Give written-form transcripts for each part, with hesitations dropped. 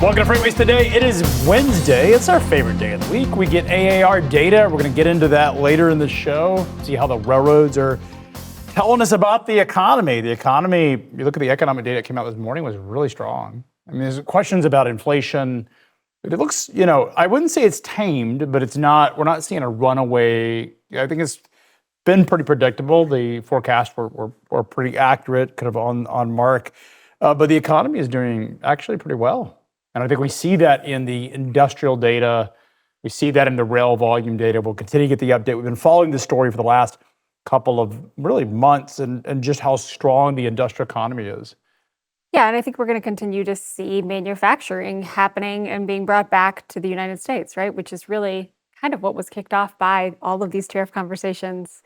Welcome to FreightWaves Today. It is Wednesday. It's our favorite day of the week. We get AAR data. We're going to get into that later in the show, see how the railroads are telling us about the economy. The economy, you look at the economic data that came out this morning, was really strong. I mean, there's questions about inflation. It looks, I wouldn't say it's tamed, but it's not, we're not seeing a runaway. I think it's been pretty predictable. The forecasts were pretty accurate, kind of on mark. But the economy is doing actually pretty well. And I think we see that in the industrial data. We see that in the rail volume data. We'll continue to get the update. We've been following this story for the last couple of really months and just how strong the industrial economy is. Yeah, and I think we're going to continue to see manufacturing happening and being brought back to the United States, right? Which is really kind of what was kicked off by all of these tariff conversations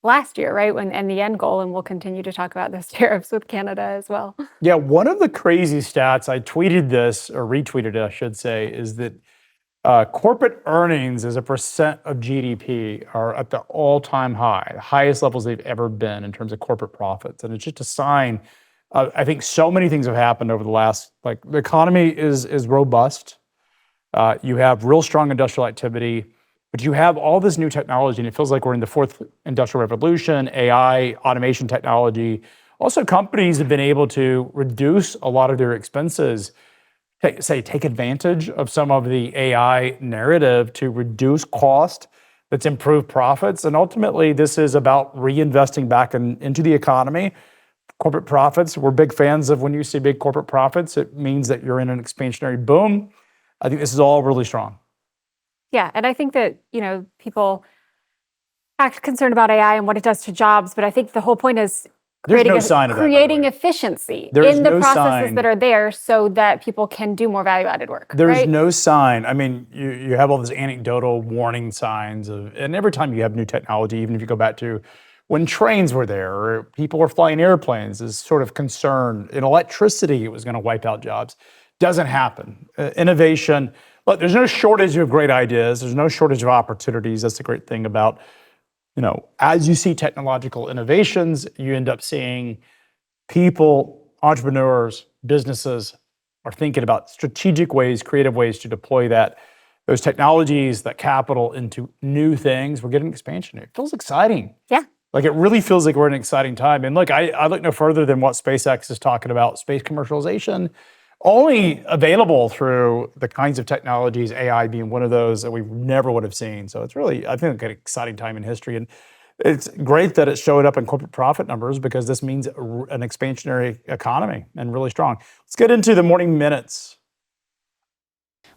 last year, right? And the end goal, and we'll continue to talk about those tariffs with Canada as well. Yeah, one of the crazy stats, I tweeted this, or retweeted it, I should say, is that corporate earnings as a percent of GDP are at the all-time high, the highest levels they've ever been in terms of corporate profits. And it's just a sign. I think so many things have happened over the last, the economy is robust. You have real strong industrial activity. But you have all this new technology, and it feels like we're in the fourth industrial revolution, AI, automation technology. Also, companies have been able to reduce a lot of their expenses, take advantage of some of the AI narrative to reduce cost, that's improved profits. And ultimately, this is about reinvesting back into the economy. Corporate profits, we're big fans of when you see big corporate profits, it means that you're in an expansionary boom. I think this is all really strong. Yeah, and I think that, people act concerned about AI and what it does to jobs, but I think the whole point is creating efficiency in the processes that are there so that people can do more value-added work. There's no sign. I mean, you have all these anecdotal warning signs and every time you have new technology, even if you go back to when trains were there or people were flying airplanes, is sort of concern. In electricity, it was going to wipe out jobs. Doesn't happen. Innovation. Look, there's no shortage of great ideas. There's no shortage of opportunities. That's the great thing about, as you see technological innovations, you end up seeing people, entrepreneurs, businesses are thinking about strategic ways, creative ways to deploy those technologies, that capital into new things. We're getting expansion. It feels exciting. Yeah. It really feels like we're in an exciting time. And look, I look no further than what SpaceX is talking about, space commercialization. Only available through the kinds of technologies, AI being one of those that we never would have seen. So it's really, I think, an exciting time in history. And it's great that it showed up in corporate profit numbers because this means an expansionary economy and really strong. Let's get into the morning minutes.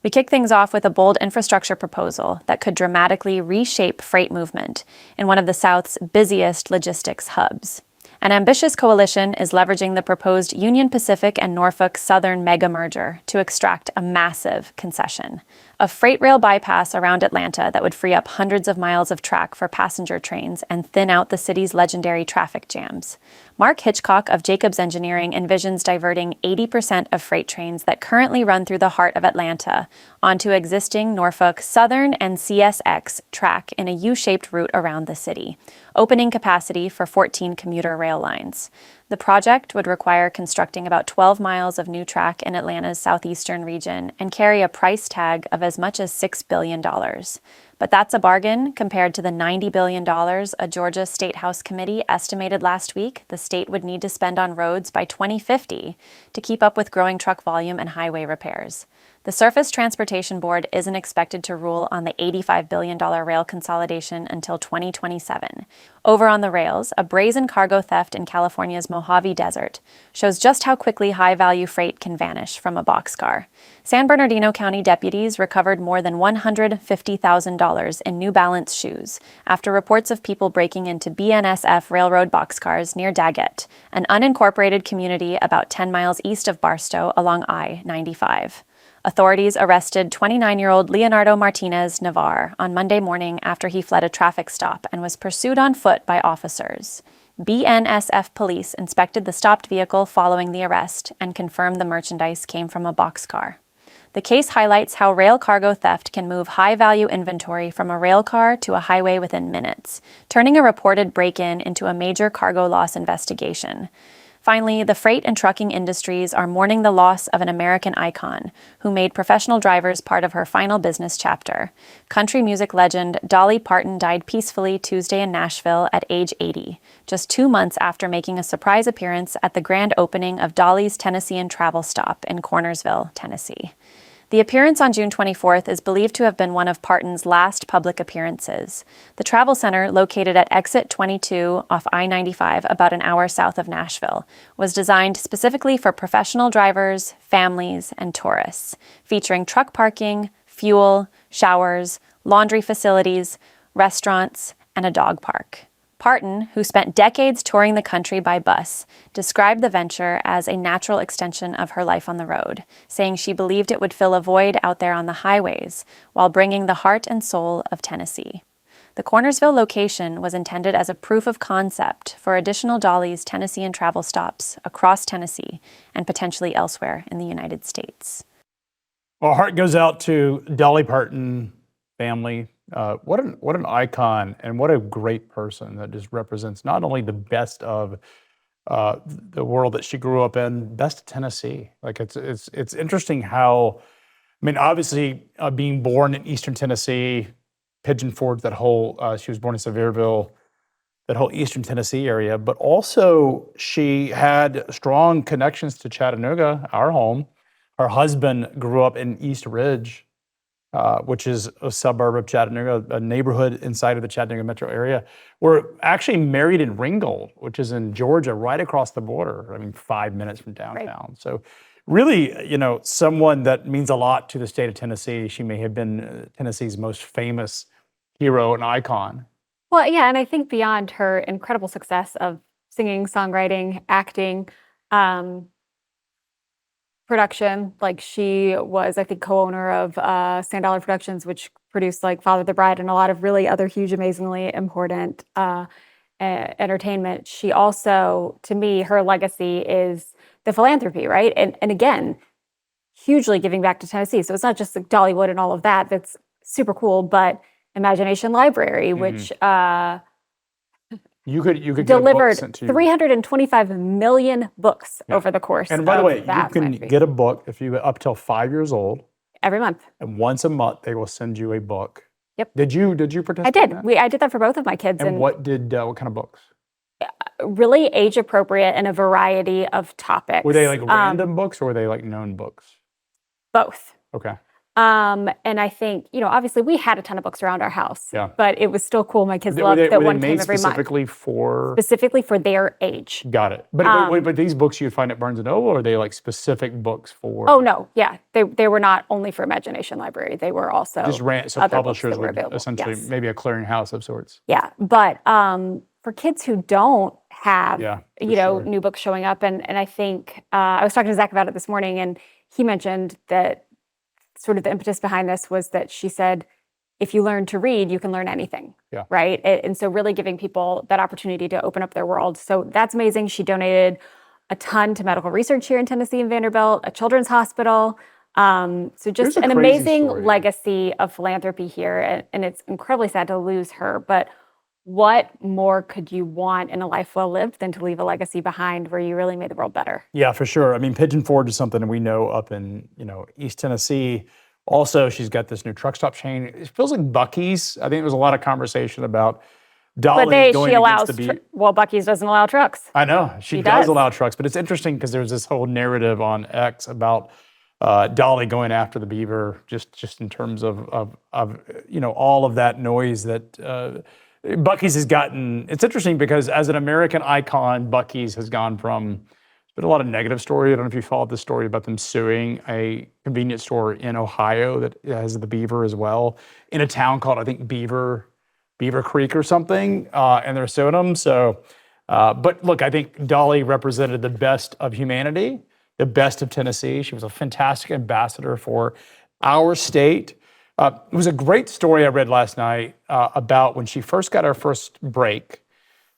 We kick things off with a bold infrastructure proposal that could dramatically reshape freight movement in one of the South's busiest logistics hubs. An ambitious coalition is leveraging the proposed Union Pacific and Norfolk Southern mega merger to extract a massive concession, a freight rail bypass around Atlanta that would free up hundreds of miles of track for passenger trains and thin out the city's legendary traffic jams. Mark Hitchcock of Jacobs Engineering envisions diverting 80% of freight trains that currently run through the heart of Atlanta onto existing Norfolk Southern and CSX track in a U-shaped route around the city, opening capacity for 14 commuter rail lines. The project would require constructing about 12 miles of new track in Atlanta's southeastern region and carry a price tag of as much as $6 billion. But that's a bargain compared to the $90 billion a Georgia State House committee estimated last week the state would need to spend on roads by 2050 to keep up with growing truck volume and highway repairs. The Surface Transportation Board isn't expected to rule on the $85 billion rail consolidation until 2027. Over on the rails, a brazen cargo theft in California's Mojave Desert shows just how quickly high-value freight can vanish from a boxcar. San Bernardino County deputies recovered more than $150,000 in New Balance shoes after reports of people breaking into BNSF railroad boxcars near Daggett, an unincorporated community about 10 miles east of Barstow along I-95. Authorities arrested 29-year-old Leonardo Martinez Navarre on Monday morning after he fled a traffic stop and was pursued on foot by officers. BNSF police inspected the stopped vehicle following the arrest and confirmed the merchandise came from a boxcar. The case highlights how rail cargo theft can move high-value inventory from a rail car to a highway within minutes, turning a reported break-in into a major cargo loss investigation. Finally, the freight and trucking industries are mourning the loss of an American icon who made professional drivers part of her final business chapter. Country music legend Dolly Parton died peacefully Tuesday in Nashville at age 80, just 2 months after making a surprise appearance at the grand opening of Dolly's Tennessean travel stop in Cornersville, Tennessee. The appearance on June 24th is believed to have been one of Parton's last public appearances. The travel center, located at Exit 22 off I-95 about an hour south of Nashville, was designed specifically for professional drivers, families, and tourists, featuring truck parking, fuel, showers, laundry facilities, restaurants, and a dog park. Parton, who spent decades touring the country by bus, described the venture as a natural extension of her life on the road, saying she believed it would fill a void out there on the highways while bringing the heart and soul of Tennessee. The Cornersville location was intended as a proof of concept for additional Dolly's Tennessean travel stops across Tennessee and potentially elsewhere in the United States. Our heart goes out to Dolly Parton family. What an icon, and what a great person that just represents not only the best of the world that she grew up in, best of Tennessee. Like it's interesting how, I mean, obviously being born in Eastern Tennessee, Pigeon Forge, that whole she was born in Sevierville, that whole Eastern Tennessee area, but also she had strong connections to Chattanooga, our home. Her husband grew up in East Ridge, which is a suburb of Chattanooga, a neighborhood inside of the Chattanooga metro area. We're actually married in Ringgold, which is in Georgia, right across the border. I mean, 5 minutes from downtown. Right. So really, you know, someone that means a lot to the state of Tennessee. She may have been Tennessee's most famous hero and icon. Well, yeah, and I think beyond her incredible success of singing, songwriting, acting, production, like she was, I think, co-owner of Sand Dollar Productions, which produced like Father the Bride and a lot of really other huge, amazingly important entertainment. She also, to me, her legacy is the philanthropy, right? And again, hugely giving back to Tennessee. So it's not just like Dollywood and all of that. That's super cool, but Imagination Library, which you could delivered 325 million books over the course. And by the way, you can get a book if you up till 5 years old every month. And once a month, they will send you a book. Yep. Did you participate? I did. In that? I did that for both of my kids. And what kind of books? Really age appropriate and a variety of topics. Were they like random books or were they like known books? Both. Okay. And I think, you know, obviously we had a ton of books around our house, but it was still cool. My kids loved that one came every month. Specifically for their age. Got it. But these books you'd find at Barnes & Noble, or are they like specific books for? Oh, no. Yeah. They were not only for Imagination Library. They were also so publishers were essentially maybe a clearinghouse of sorts. Yeah. But for kids who don't have, new books showing up, and I think I was talking to Zach about it this morning, and he mentioned that sort of the impetus behind this was that she said, if you learn to read, you can learn anything, right? And so really giving people that opportunity to open up their world. So that's amazing. She donated a ton to medical research here in Tennessee and Vanderbilt, a children's hospital. So just an amazing legacy of philanthropy here. And it's incredibly sad to lose her, but what more could you want in a life well lived than to leave a legacy behind where you really made the world better? Yeah, for sure. I mean, Pigeon Forge is something that we know up in, East Tennessee. Also, she's got this new truck stop chain. It feels like Buc-ee's. I think there was a lot of conversation about Dolly going against the beat. Well, Buc-ee's doesn't allow trucks. I know. She does allow trucks, but it's interesting because there's this whole narrative on X about Dolly going after the beaver, just in terms of all of that noise that Buc-ee's has gotten. It's interesting because as an American icon, Buc-ee's has gone from, there's been a lot of negative story. I don't know if you followed the story about them suing a convenience store in Ohio that has the beaver as well, in a town called, I think, Beaver Creek or something, and they're suing them. So, but look, I think Dolly represented the best of humanity, the best of Tennessee. She was a fantastic ambassador for our state. It was a great story I read last night about when she first got her first break.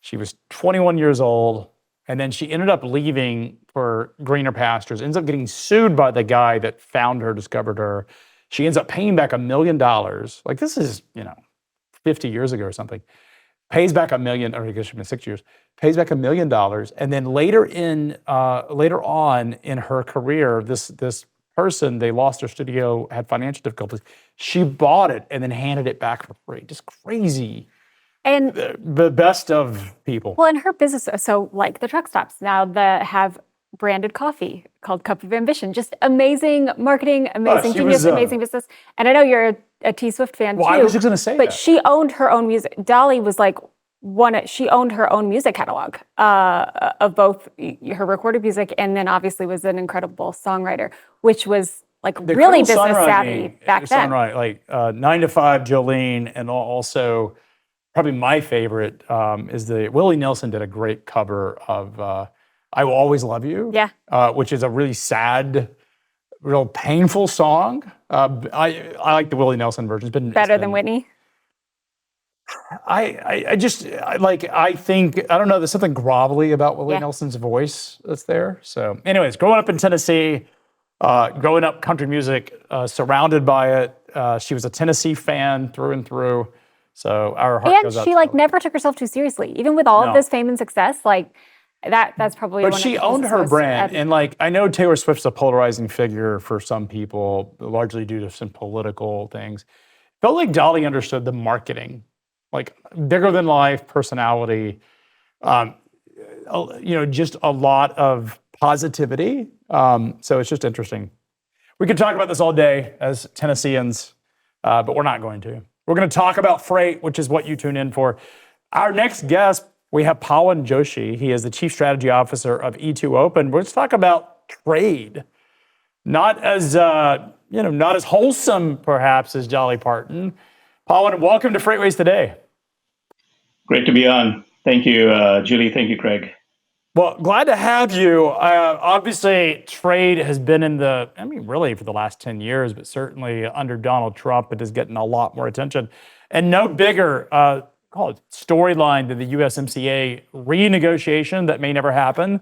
She was 21 years old, and then she ended up leaving for greener pastures, ends up getting sued by the guy that found her, discovered her. She ends up paying back $1 million. Like, this is, 50 years ago or something. pays back $1 million, or I guess it's been 6 years, pays back $1 million, and then later on in her career, this person, they lost their studio, had financial difficulties. She bought it and then handed it back for free. Just crazy. And the best of people. Well, in her business, so like the truck stops now that have branded coffee called Cup of Ambition. Just amazing marketing, amazing genius, amazing business. And I know you're a T Swift fan too. Well, I was just going to say but that. she owned her own music. Dolly was like she owned her own music catalog of both her recorded music and then obviously was an incredible songwriter, which was like really business savvy back then. Like 9 to 5, Jolene, and also probably my favorite is the Willie Nelson did a great cover of "I Will Always Love You," which is a really sad, real painful song. I like the Willie Nelson version. It's been better than Whitney. I think, I don't know, there's something grovelly about Willie Nelson's voice that's there. So anyways, growing up in Tennessee, growing up country music, surrounded by it. She was a Tennessee fan through and through. So our heart goes out to her. And she never took herself too seriously. Even with all of this fame and success, like that's probably But she owned her brand. And like, I know Taylor Swift's a polarizing figure for some people, largely due to some political things. Felt like Dolly understood the marketing. Like bigger than life personality, just a lot of positivity. So it's just interesting. We could talk about this all day as Tennesseans, but we're not going to. We're going to talk about freight, which is what you tune in for. Our next guest, we have Pavan Joshi. He is the Chief Strategy Officer of E2 Open. Let's talk about trade. Not as wholesome, perhaps, as Dolly Parton. Pavan, welcome to FreightWaves Today. Great to be on. Thank you, Julie. Thank you, Craig. Well, glad to have you. Obviously, trade has been really for the last 10 years, but certainly under Donald Trump, it is getting a lot more attention. And no bigger storyline than the USMCA renegotiation that may never happen,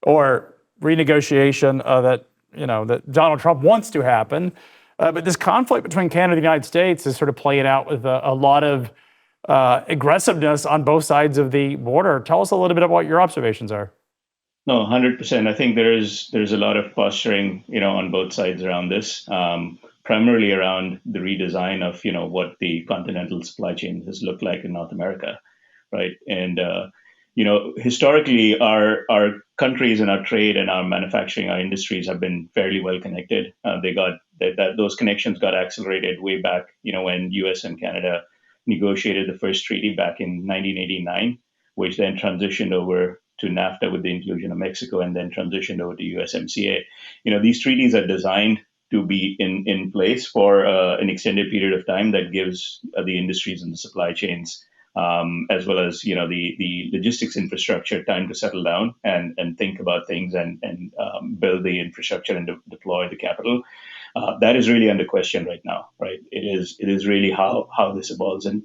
or renegotiation that Donald Trump wants to happen. But this conflict between Canada and the United States is sort of playing out with a lot of aggressiveness on both sides of the border. Tell us a little bit about what your observations are. No, 100%. I think there's a lot of posturing, on both sides around this, primarily around the redesign of, what the continental supply chain has looked like in North America, right? And historically, our countries and our trade and our manufacturing, our industries have been fairly well connected. Those connections got accelerated way back, when U.S. and Canada negotiated the first treaty back in 1989, which then transitioned over to NAFTA with the inclusion of Mexico, and then transitioned over to USMCA. These treaties are designed to be in place for an extended period of time that gives the industries and the supply chains, as well as the logistics infrastructure, time to settle down and think about things and build the infrastructure and deploy the capital. That is really under question right now, right? It is really how this evolves, and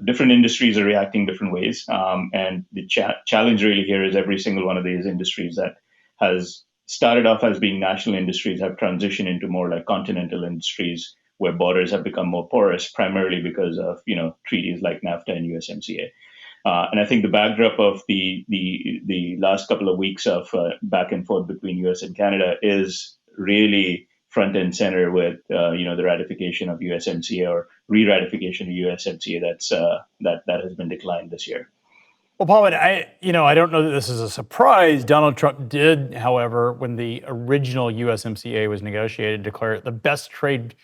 different industries are reacting different ways. And the challenge really here is every single one of these industries that has started off as being national industries have transitioned into more like continental industries, where borders have become more porous, primarily because of treaties like NAFTA and USMCA. And I think the backdrop of the last couple of weeks of back and forth between US and Canada is really front and center with the ratification of USMCA, or re-ratification of USMCA that has been declined this year. Well, Pavan, I don't know that this is a surprise. Donald Trump did, however, when the original USMCA was negotiated, declare it the best trade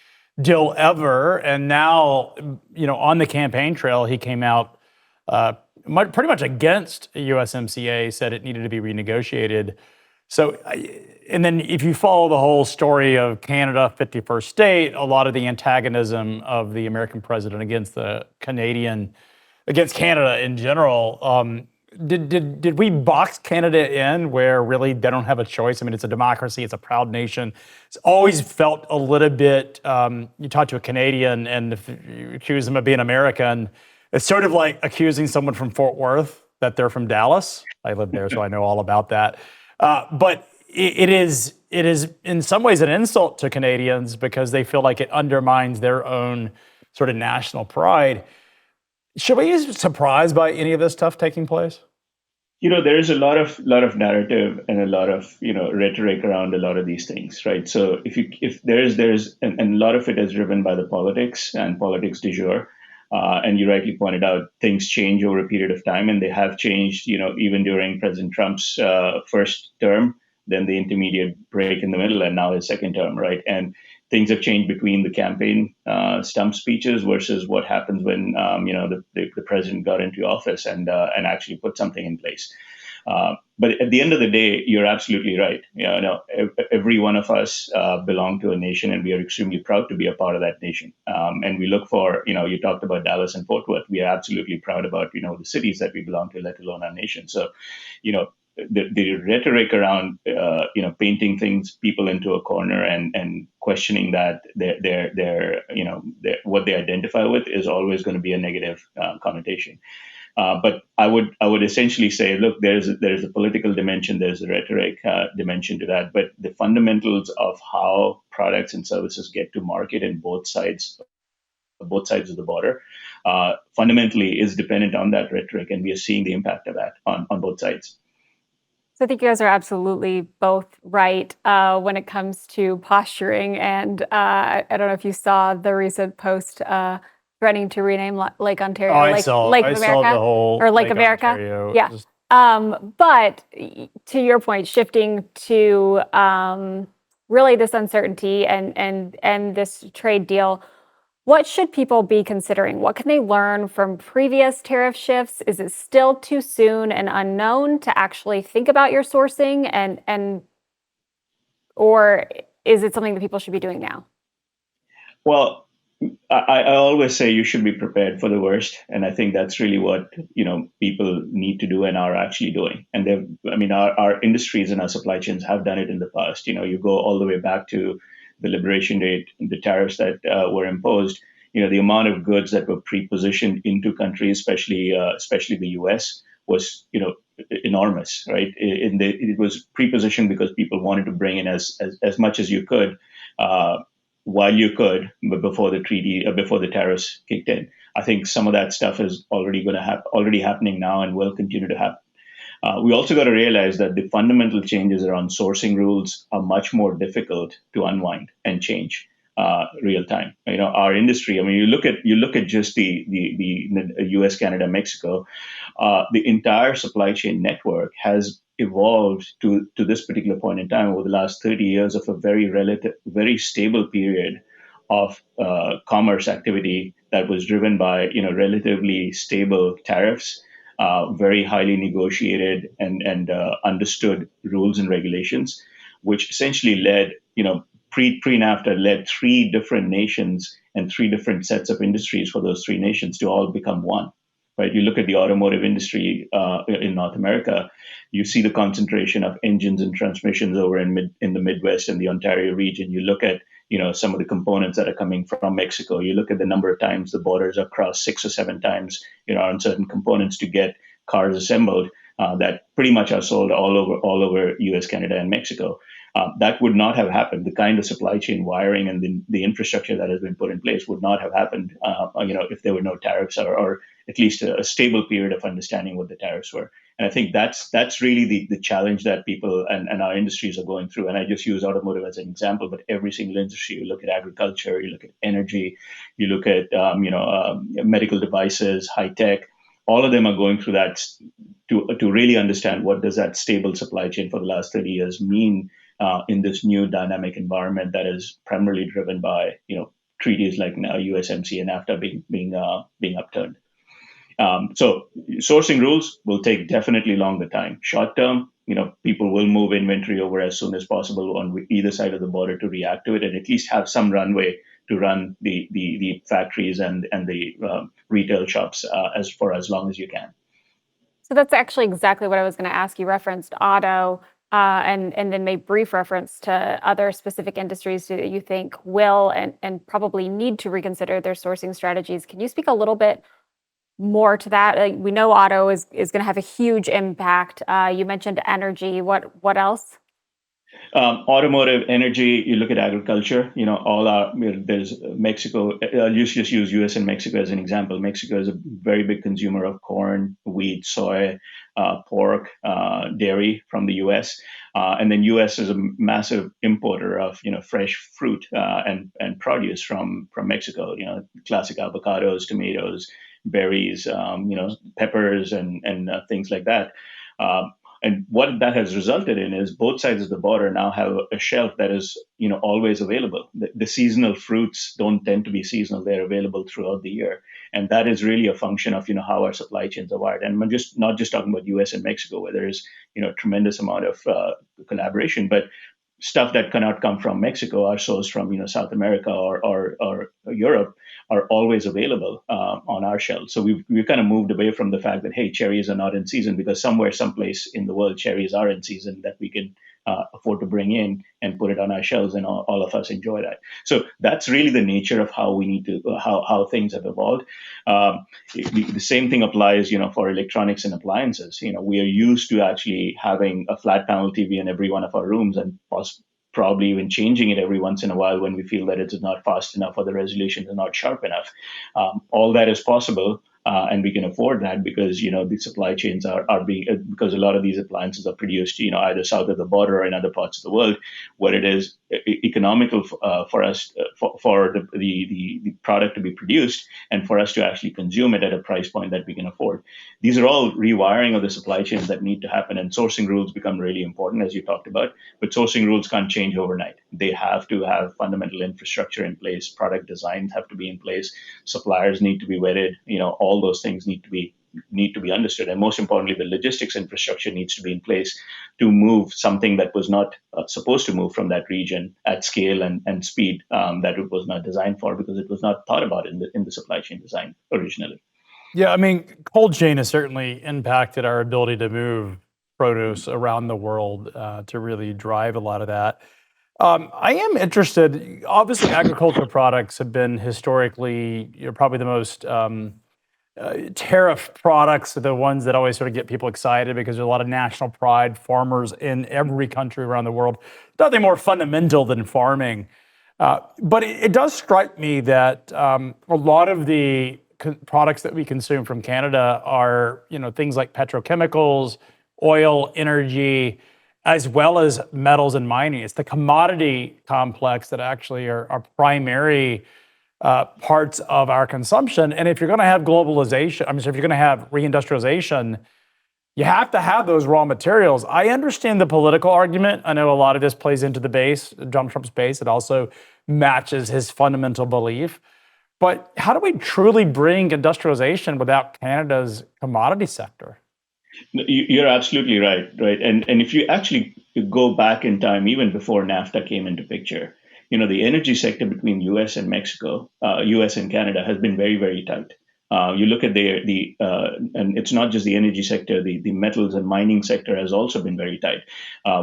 deal ever. And now, on the campaign trail, he came out pretty much against USMCA, said it needed to be renegotiated. So, and then if you follow the whole story of Canada, 51st state, a lot of the antagonism of the American president against Canada in general, did we box Canada in where really they don't have a choice? I mean, it's a democracy, it's a proud nation. It's always felt a little bit, you talk to a Canadian and if you accuse them of being American, it's sort of like accusing someone from Fort Worth that they're from Dallas. I live there, so I know all about that. But it is in some ways an insult to Canadians because they feel like it undermines their own sort of national pride. Should we be surprised by any of this stuff taking place? There is a lot of narrative and a lot of rhetoric around a lot of these things, right? So if there's and a lot of it is driven by the politics and politics du jour. And you rightly pointed out, things change over a period of time, and they have changed. Even during President Trump's first term, then the intermediate break in the middle, and now his second term, right? And things have changed between the campaign stump speeches versus what happens when the president got into office and actually put something in place. But at the end of the day, you're absolutely right. Every one of us belong to a nation, and we are extremely proud to be a part of that nation. And we look for, you talked about Dallas and Fort Worth. We are absolutely proud about, the cities that we belong to, let alone our nation. So, the rhetoric around, painting people into a corner and questioning that what they identify with is always going to be a negative connotation. But I would essentially say, look, there's a political dimension, there's a rhetoric dimension to that, but the fundamentals of how products and services get to market in both sides of the border fundamentally is dependent on that rhetoric, and we are seeing the impact of that on both sides. So I think you guys are absolutely both right when it comes to posturing. And I don't know if you saw the recent post threatening to rename Lake Ontario, Oh, I Lake saw America, the whole or Lake Lake America. Ontario. Yeah. But to your point, shifting to really this uncertainty and this trade deal, what should people be considering? What can they learn from previous tariff shifts? Is it still too soon and unknown to actually think about your sourcing or is it something that people should be doing now? Well, I always say you should be prepared for the worst, and I think that's really what people need to do and are actually doing. And our industries and our supply chains have done it in the past. You go all the way back to the liberation date, the tariffs that were imposed. The amount of goods that were pre-positioned into countries, especially the U.S., was enormous, right? It was pre-positioned because people wanted to bring in as much as you could. While you could, but before the tariffs kicked in. I think some of that stuff is already happening now and will continue to happen. We also got to realize that the fundamental changes around sourcing rules are much more difficult to unwind and change real time. Our industry. You look at just the U.S., Canada, Mexico. The entire supply chain network has evolved to this particular point in time over the last 30 years of a very stable period of commerce activity that was driven by relatively stable tariffs, very highly negotiated and understood rules and regulations, which essentially led pre-NAFTA led three different nations and three different sets of industries for those three nations to all become one. Right? You look at the automotive industry in North America, you see the concentration of engines and transmissions over in the Midwest and the Ontario region. You look at some of the components that are coming from Mexico. You look at the number of times the borders are crossed 6 or 7 times on certain components to get cars assembled that pretty much are sold all over U.S., Canada, and Mexico. That would not have happened. The kind of supply chain wiring and the infrastructure that has been put in place would not have happened, if there were no tariffs or at least a stable period of understanding what the tariffs were. And I think that's really the challenge that people and our industries are going through. And I just use automotive as an example, but every single industry, you look at agriculture, you look at energy, you look at medical devices, high tech, all of them are going through that to really understand what does that stable supply chain for the last 30 years mean in this new dynamic environment that is primarily driven by treaties like USMCA and NAFTA being upturned. So sourcing rules will take definitely longer time. Short term, people will move inventory over as soon as possible on either side of the border to react to it, and at least have some runway to run the factories and the retail shops as long as you can. So that's actually exactly what I was going to ask. You referenced auto and then made brief reference to other specific industries that you think will and probably need to reconsider their sourcing strategies. Can you speak a little bit more to that? We know auto is going to have a huge impact. You mentioned energy. What else? Automotive, energy, you look at agriculture, there's Mexico. I'll just use US and Mexico as an example. Mexico is a very big consumer of corn, wheat, soy, pork, dairy from the US. And then US is a massive importer of, fresh fruit and produce from Mexico, classic avocados, tomatoes, berries, peppers and things like that. Um, and what that has resulted in is both sides of the border now have a shelf that is, always available. The seasonal fruits don't tend to be seasonal; they're available throughout the year, and that is really a function of, how our supply chains are wired. And I'm just not just talking about U.S. and Mexico, where there is, tremendous amount of collaboration, but stuff that cannot come from Mexico are sourced from, South America or Europe are always available on our shelves. So we've kind of moved away from the fact that, hey, cherries are not in season, because somewhere, someplace in the world, cherries are in season that we can afford to bring in and put it on our shelves, and all of us enjoy that. So that's really the nature of how we need to how things have evolved. The same thing applies, for electronics and appliances. We are used to actually having a flat panel TV in every one of our rooms, and probably even changing it every once in a while when we feel that it's not fast enough or the resolution is not sharp enough. All that is possible, and we can afford that because, the supply chains are being, because a lot of these appliances are produced, either south of the border or in other parts of the world, where it is economical for us, for the product to be produced, and for us to actually consume it at a price point that we can afford. These are all rewiring of the supply chains that need to happen, and sourcing rules become really important, as you talked about. But sourcing rules can't change overnight. They have to have fundamental infrastructure in place. Product designs have to be in place. Suppliers need to be vetted. All those things need to be understood, and most importantly, the logistics infrastructure needs to be in place to move something that was not supposed to move from that region at scale and speed that it was not designed for, because it was not thought about in the supply chain design originally. Yeah, I mean, cold chain has certainly impacted our ability to move produce around the world to really drive a lot of that. I am interested. Obviously, agricultural products have been historically, probably the most tariff products are the ones that always sort of get people excited because there's a lot of national pride. Farmers in every country around the world, nothing more fundamental than farming. But it does strike me that a lot of the products that we consume from Canada are, things like petrochemicals, oil, energy, as well as metals and mining. It's the commodity complex that actually are primary parts of our consumption. And if you're going to have globalization, if you're going to have reindustrialization, you have to have those raw materials. I understand the political argument. I know a lot of this plays into the base, Donald Trump's base. It also matches his fundamental belief. But how do we truly bring industrialization without Canada's commodity sector? You're absolutely right. And if you actually go back in time, even before NAFTA came into picture, the energy sector between U.S. and Mexico, U.S. and Canada, has been very, very tight. You look at and it's not just the energy sector, the metals and mining sector has also been very tight.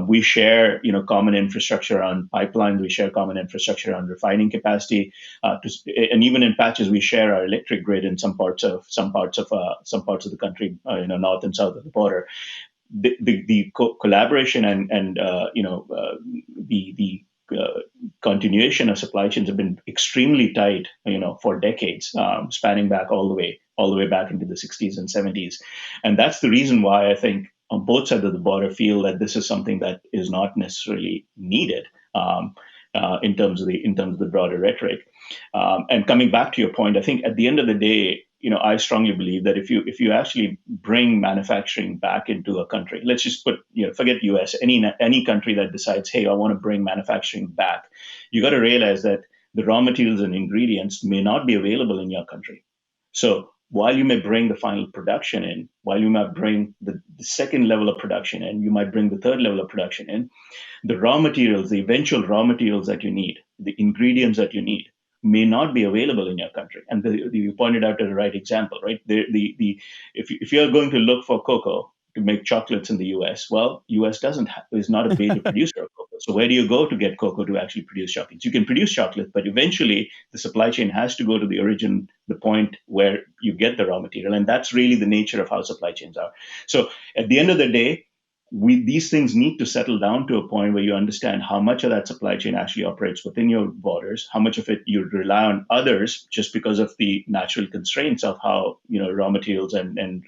We share, common infrastructure on pipelines. We share common infrastructure on refining capacity, and even in patches, we share our electric grid in some parts of the country, north and south of the border. The collaboration and the continuation of supply chains have been extremely tight, for decades, spanning back all the way back into the 60s and 70s, and that's the reason why I think on both sides of the border feel that this is something that is not necessarily needed in terms of the broader rhetoric. And coming back to your point, I think at the end of the day, I strongly believe that if you actually bring manufacturing back into a country, let's just forget U.S., any country that decides, hey, I want to bring manufacturing back, you got to realize that the raw materials and ingredients may not be available in your country. So while you may bring the final production in, while you might bring the second level of production in, you might bring the third level of production in, the raw materials, the eventual raw materials that you need, the ingredients that you need, may not be available in your country. And you pointed out to the right example, right? If you're going to look for cocoa to make chocolates in the U.S., well, U.S. is not a major producer of cocoa. So where do you go to get cocoa to actually produce chocolates? You can produce chocolate, but eventually the supply chain has to go to the point where you get the raw material. And that's really the nature of how supply chains are. So at the end of the day, these things need to settle down to a point where you understand how much of that supply chain actually operates within your borders, how much of it you rely on others just because of the natural constraints of how raw materials and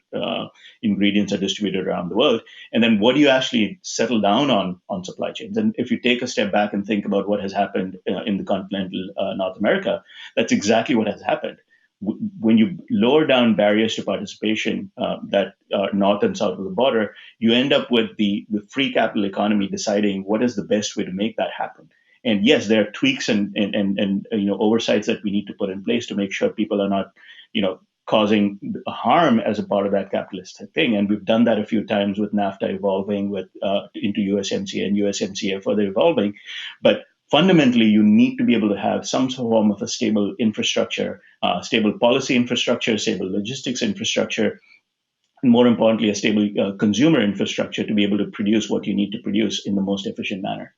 ingredients are distributed around the world, and then what do you actually settle down on supply chains. And if you take a step back and think about what has happened in the continental North America, that's exactly what has happened. When you lower down barriers to participation that are north and south of the border, you end up with the free capital economy deciding what is the best way to make that happen. And yes, there are tweaks and oversights that we need to put in place to make sure people are not causing harm as a part of that capitalist thing. And we've done that a few times with NAFTA evolving into USMCA and USMCA further evolving. But fundamentally, you need to be able to have some form of a stable infrastructure, stable policy infrastructure, stable logistics infrastructure, and more importantly, a stable consumer infrastructure to be able to produce what you need to produce in the most efficient manner.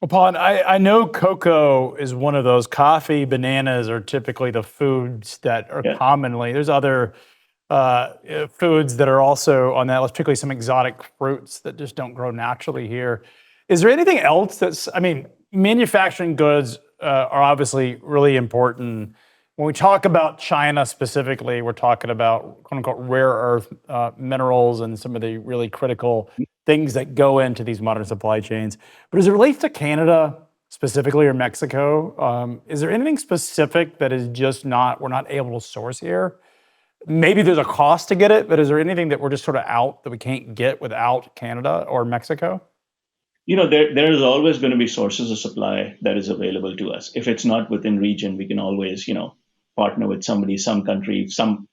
Well, Pavan, I know cocoa is one of those. Coffee, bananas are typically the foods that are commonly. There's other foods that are also on that list, particularly some exotic fruits that just don't grow naturally here. Is there anything else manufacturing goods are obviously really important. When we talk about China specifically, we're talking about quote unquote rare earth minerals and some of the really critical things that go into these modern supply chains. But as it relates to Canada specifically or Mexico, is there anything specific that is just we're not able to source here? Maybe there's a cost to get it, but is there anything that we're just sort of out that we can't get without Canada or Mexico? There is always going to be sources of supply that is available to us. If it's not within region, we can always, partner with somebody, some country, some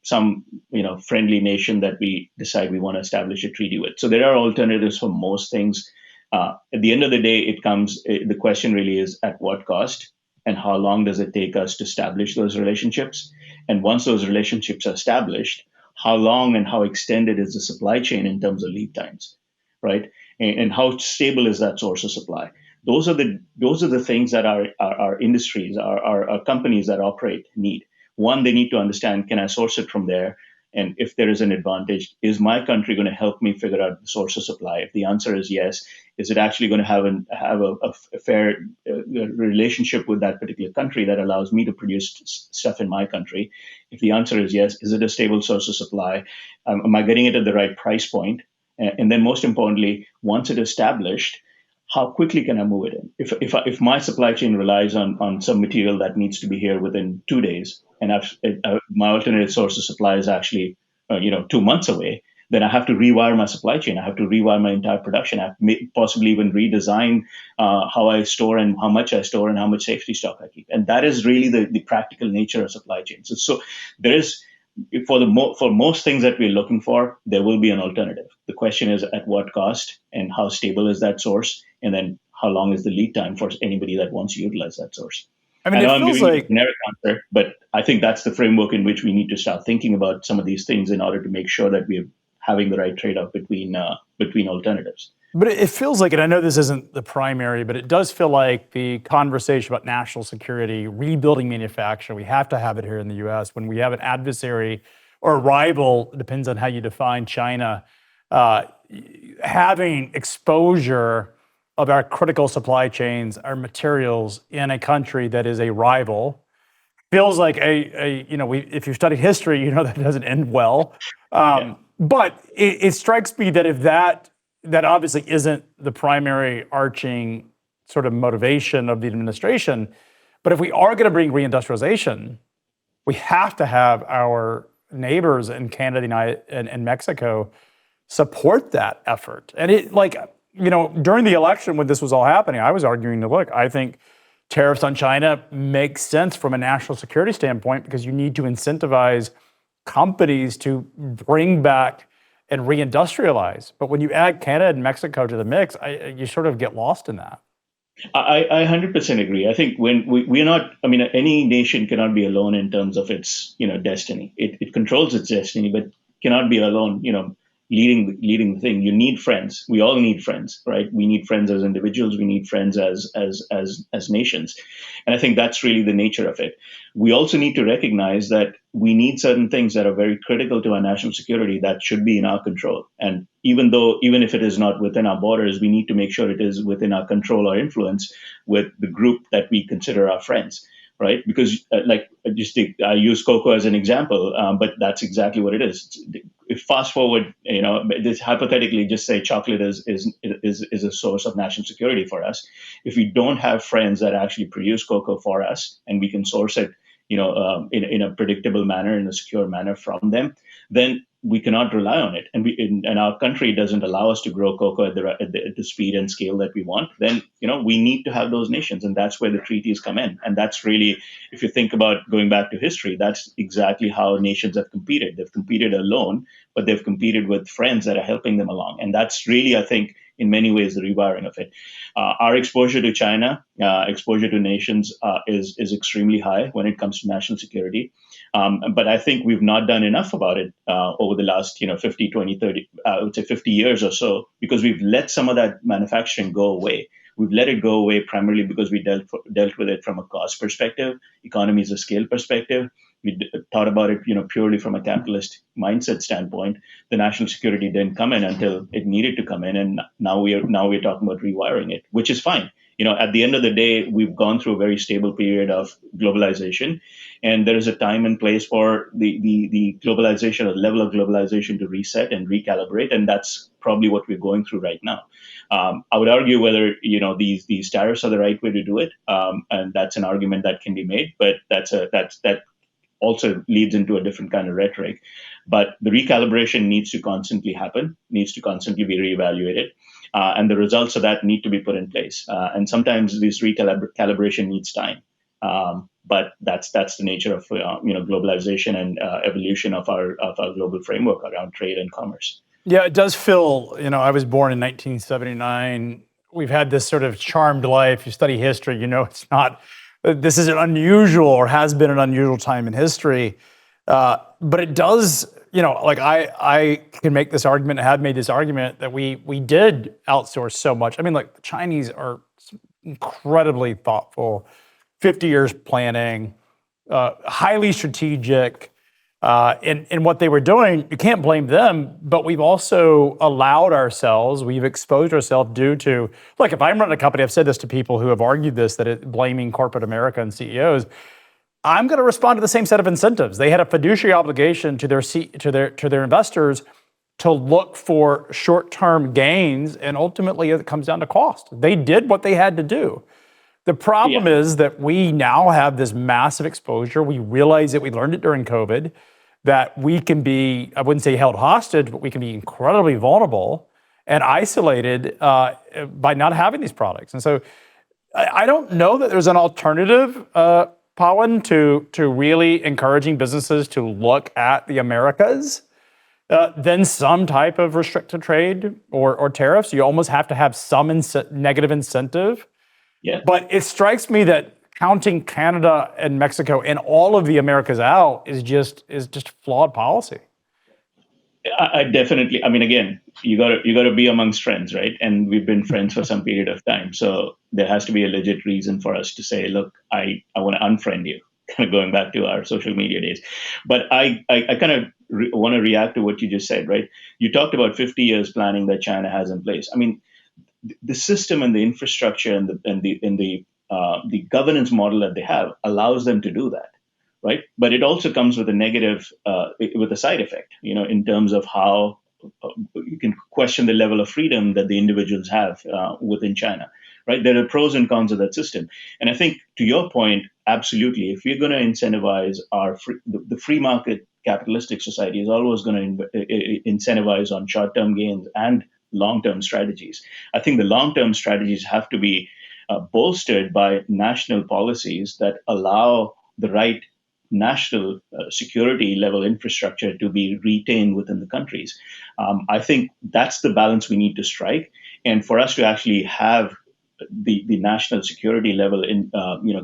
friendly nation that we decide we want to establish a treaty with. So there are alternatives for most things. At the end of the day, the question really is at what cost and how long does it take us to establish those relationships? And once those relationships are established, how long and how extended is the supply chain in terms of lead times, right? And how stable is that source of supply? Those are the things that our industries, our companies that operate need. One, they need to understand, can I source it from there? And if there is an advantage, is my country going to help me figure out the source of supply? If the answer is yes, is it actually going to have a fair relationship with that particular country that allows me to produce stuff in my country? If the answer is yes, is it a stable source of supply? Am I getting it at the right price point? And then most importantly, once it's established, how quickly can I move it in? If my supply chain relies on some material that needs to be here within 2 days, and my alternative source of supply is actually 2 months away, then I have to rewire my supply chain. I have to rewire my entire production. I have to possibly even redesign how I store and how much I store and how much safety stock I keep. And that is really the practical nature of supply chains. So there is. For most things that we're looking for, there will be an alternative. The question is at what cost and how stable is that source, and then how long is the lead time for anybody that wants to utilize that source. I know I'm giving you a generic answer, but I think that's the framework in which we need to start thinking about some of these things in order to make sure that we're having the right trade-off between alternatives. But it feels like, and I know this isn't the primary, but it does feel like the conversation about national security, rebuilding manufacturing, we have to have it here in the U.S. When we have an adversary or a rival, it depends on how you define China, having exposure of our critical supply chains, our materials in a country that is a rival, feels like if you study history, that doesn't end well. But it strikes me that if that obviously isn't the primary arching sort of motivation of the administration. But if we are going to bring reindustrialization, we have to have our neighbors in Canada and Mexico support that effort. And during the election when this was all happening, I was arguing that, look, I think tariffs on China make sense from a national security standpoint because you need to incentivize companies to bring back and reindustrialize. But when you add Canada and Mexico to the mix, you sort of get lost in that. I 100% agree. I think when we're not, any nation cannot be alone in terms of its, destiny. It controls its destiny, but cannot be alone. leading the thing. You need friends. We all need friends, right? We need friends as individuals. We need friends as nations, and I think that's really the nature of it. We also need to recognize that we need certain things that are very critical to our national security that should be in our control. And even if it is not within our borders, we need to make sure it is within our control or influence with the group that we consider our friends, right? Because I use cocoa as an example, but that's exactly what it is. If fast forward, this hypothetically, just say chocolate is a source of national security for us. If we don't have friends that actually produce cocoa for us, and we can source it, in a predictable manner, in a secure manner from them, then we cannot rely on it, and our country doesn't allow us to grow cocoa at the speed and scale that we want. Then we need to have those nations, and that's where the treaties come in. And that's really, if you think about going back to history, that's exactly how nations have competed. They've competed alone, but they've competed with friends that are helping them along. And that's really, I think, in many ways, the rewiring of it. Our exposure to China, exposure to nations is extremely high when it comes to national security. But I think we've not done enough about it over the last 50, 20, 30, I would say 50 years or so, because we've let some of that manufacturing go away. We've let it go away primarily because we dealt with it from a cost perspective, economies of scale perspective. We thought about it, purely from a capitalist mindset standpoint. The national security didn't come in until it needed to come in, and now we're talking about rewiring it, which is fine. At the end of the day, we've gone through a very stable period of globalization, and there is a time and place for the globalization, or level of globalization, to reset and recalibrate, and that's probably what we're going through right now. I would argue whether these tariffs are the right way to do it, and that's an argument that can be made, but that also leads into a different kind of rhetoric. But the recalibration needs to constantly happen, needs to constantly be reevaluated, and the results of that need to be put in place. And sometimes this recalibration needs time. But that's the nature of globalization and evolution of our global framework around trade and commerce. Yeah, it does feel, I was born in 1979. We've had this sort of charmed life. You study history, it's not, this is an unusual, or has been an unusual time in history. But it does, I can make this argument, and have made this argument, that we did outsource so much. I mean, the Chinese are incredibly thoughtful, 50 years planning, highly strategic. In what they were doing. You can't blame them, but we've also allowed ourselves, we've exposed ourselves due to, if I'm running a company, I've said this to people who have argued this, that blaming corporate America and CEOs, I'm going to respond to the same set of incentives. They had a fiduciary obligation to their investors to look for short-term gains, and ultimately it comes down to cost. They did what they had to do. The problem is that we now have this massive exposure. We realize it, we learned it during COVID, that we can be, I wouldn't say held hostage, but we can be incredibly vulnerable and isolated by not having these products. And so I don't know that there's an alternative, Pawan, to really encouraging businesses to look at the Americas than some type of restricted trade or tariffs. You almost have to have some negative incentive. Yeah. But it strikes me that counting Canada and Mexico and all of the Americas out is just flawed policy. I definitely. I mean, again, you got to be amongst friends, right? And we've been friends for some period of time, so there has to be a legit reason for us to say, look, I want to unfriend you. Kind of going back to our social media days, but I kind of want to react to what you just said, right? You talked about 50 years planning that China has in place. I mean, the system and the infrastructure and the governance model that they have allows them to do that, right? But it also comes with a negative, with a side effect, in terms of how you can question the level of freedom that the individuals have within China, right? There are pros and cons of that system. And I think, to your point, absolutely, if we're going to incentivize the free market capitalistic society is always going to incentivize on short-term gains and long-term strategies. I think the long-term strategies have to be bolstered by national policies that allow the right national security level infrastructure to be retained within the countries. I think that's the balance we need to strike. And for us to actually have the national security level in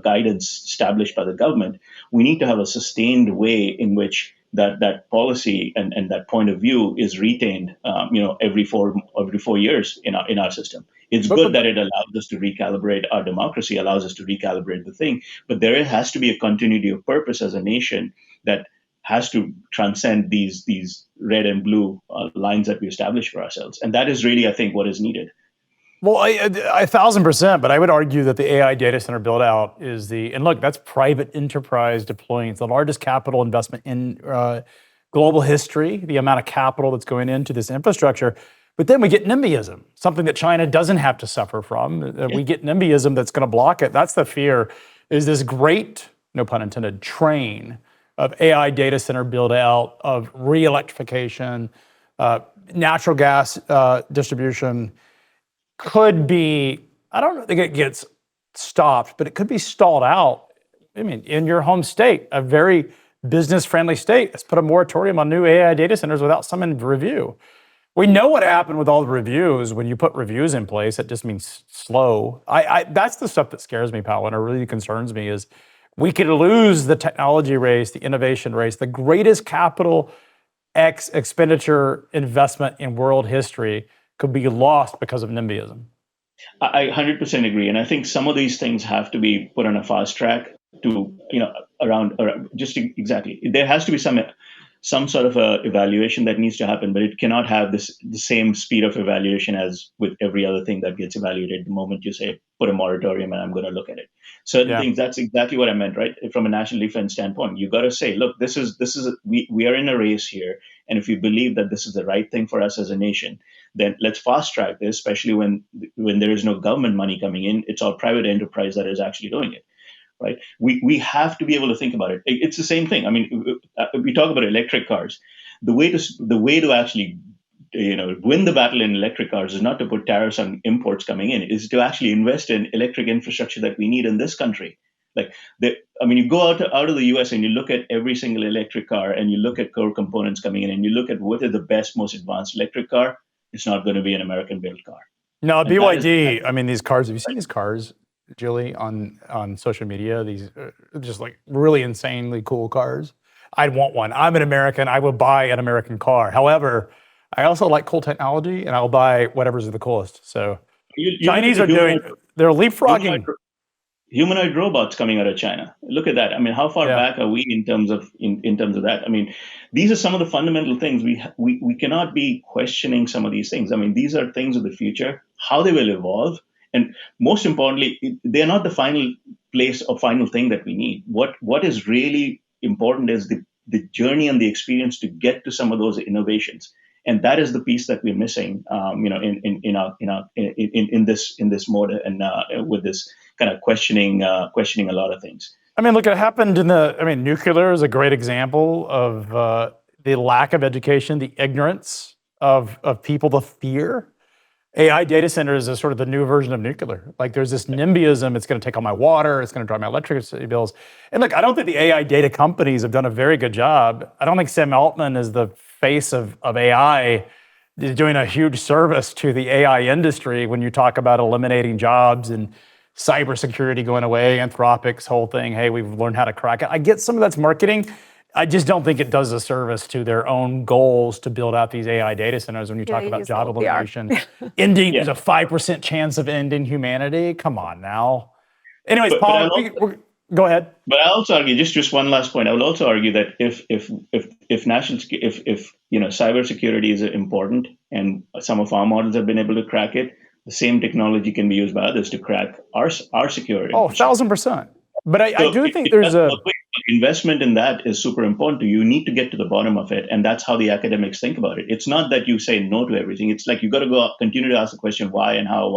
guidance established by the government, we need to have a sustained way in which that policy and that point of view is retained, every 4 years in our system. It's good that it allows us to recalibrate our democracy, allows us to recalibrate the thing, but there has to be a continuity of purpose as a nation that has to transcend these red and blue lines that we establish for ourselves, and that is really, I think, what is needed. Well, I 1,000%, but I would argue that the AI data center build out is and look, that's private enterprise deploying. It's the largest capital investment in global history, the amount of capital that's going into this infrastructure. But then we get NIMBYism, something that China doesn't have to suffer from. We get NIMBYism that's going to block it. That's the fear, is this great, no pun intended, train of AI data center build out, of re-electrification, natural gas distribution, could be, I don't think it gets stopped, but it could be stalled out. I mean, in your home state, a very business-friendly state, let's put a moratorium on new AI data centers without some review. We know what happened with all the reviews. When you put reviews in place, it just means slow. That's the stuff that scares me, Pavan, and it really concerns me, is we could lose the technology race, the innovation race, the greatest capital expenditure investment in world history could be lost because of NIMBYism. I 100% agree, and I think some of these things have to be put on a fast track to, around just exactly. There has to be some sort of a evaluation that needs to happen, but it cannot have the same speed of evaluation as with every other thing that gets evaluated. The moment you say put a moratorium and I'm going to look at it, certain things. That's exactly what I meant, right? From a national defense standpoint, you got to say, look, we are in a race here, and if we believe that this is the right thing for us as a nation, then let's fast track this. Especially when there is no government money coming in, it's all private enterprise that is actually doing it. Right? We have to be able to think about it. It's the same thing. I mean, we talk about electric cars. The way to actually, win the battle in electric cars is not to put tariffs on imports coming in. Is to actually invest in electric infrastructure that we need in this country. You go out of the U.S. and you look at every single electric car, and you look at core components coming in, and you look at what is the best, most advanced electric car. It's not going to be an American-built car. No, BYD. I mean, these cars. Have you seen these cars, Julie, on social media? These just like really insanely cool cars. I'd want one. I'm an American. I would buy an American car. However, I also like cool technology, and I'll buy whatever's the coolest. So Chinese are they're leapfrogging. Humanoid robots coming out of China. Look at that. I mean, how far back are we in terms of that? I mean, these are some of the fundamental things. We cannot be questioning some of these things. I mean, these are things of the future, how they will evolve. And most importantly, they're not the final place or final thing that we need. What is really important is the journey and the experience to get to some of those innovations. And that is the piece that we're missing, in this mode, and with this kind of questioning a lot of things. I mean, look, it happened nuclear is a great example of the lack of education, the ignorance of people, the fear. AI data centers is sort of the new version of nuclear. Like, there's this NIMBYism. It's going to take all my water. It's going to drive my electricity bills. And look, I don't think the AI data companies have done a very good job. I don't think Sam Altman is the face of AI is doing a huge service to the AI industry when you talk about eliminating jobs and cybersecurity going away, Anthropic's whole thing. Hey, we've learned how to crack it. I get some of that's marketing. I just don't think it does a service to their own goals to build out these AI data centers when you talk about job elimination. Ending, there's a 5% chance of ending humanity. Come on now. Anyways, Paul, go ahead. But I also argue, just one last point. I will also argue that if cybersecurity is important, and some of our models have been able to crack it, the same technology can be used by others to crack our security. Oh, 1,000%. But I do think there's a investment in that is super important. You need to get to the bottom of it, and that's how the academics think about it. It's not that you say no to everything. It's like you got to continue to ask the question why and how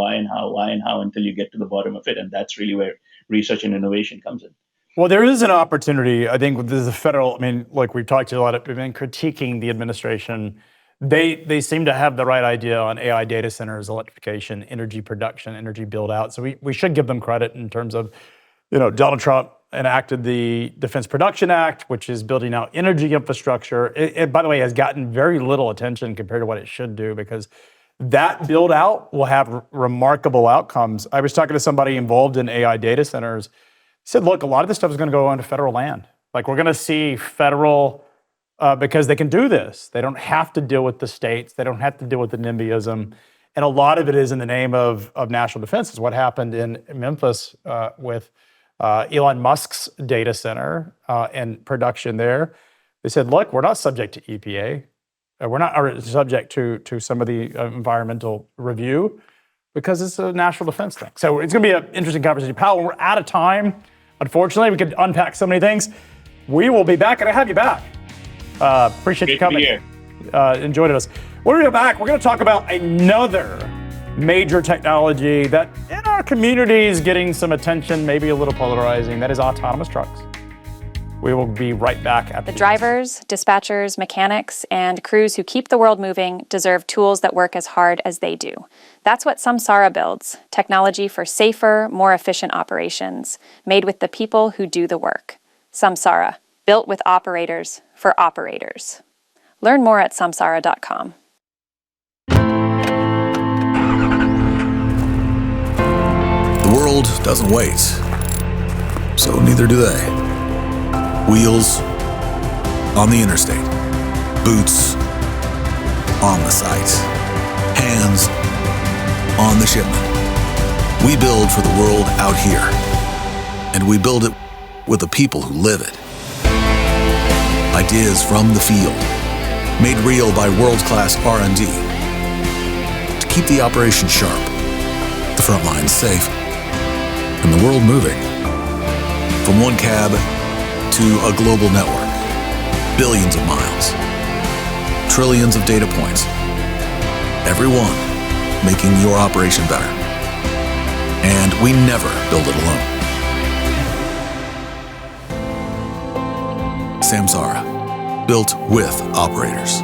until you get to the bottom of it, and that's really where research and innovation comes in. Well, there is an opportunity. I think there's a federal. I mean, like we've talked to a lot of people critiquing the administration. They seem to have the right idea on AI data centers, electrification, energy production, energy build out. So we should give them credit in terms of, Donald Trump enacted the Defense Production Act, which is building out energy infrastructure. It, by the way, has gotten very little attention compared to what it should do, because that build out will have remarkable outcomes. I was talking to somebody involved in AI data centers. He said, look, a lot of this stuff is going to go onto federal land. Like, we're going to see federal because they can do this. They don't have to deal with the states. They don't have to deal with the NIMBYism. And a lot of it is in the name of national defense. Is what happened in Memphis with Elon Musk's data center and production there. They said, look, we're not subject to EPA. We're not subject to some of the environmental review because it's a national defense thing. So it's going to be an interesting conversation. Powell, we're out of time. Unfortunately, we could unpack so many things. We will be back, and I have you back. Appreciate you coming. Enjoyed us. When we go back, we're going to talk about another major technology that in our community is getting some attention, maybe a little polarizing. That is autonomous trucks. We will be right back at The drivers, dispatchers, mechanics, and crews who keep the world moving deserve tools that work as hard as they do. That's what Samsara builds, technology for safer, more efficient operations, made with the people who do the work. Samsara, built with operators for operators. Learn more at samsara.com. The world doesn't wait, so neither do they. Wheels on the interstate, boots on the site, hands on the shipment. We build for the world out here, and we build it with the people who live it. Ideas from the field, made real by world-class R&D to keep the operation sharp, the front lines safe, and the world moving. From one cab to a global network, billions of miles, trillions of data points, every one making your operation better. And we never build it alone. Samsara, built with operators.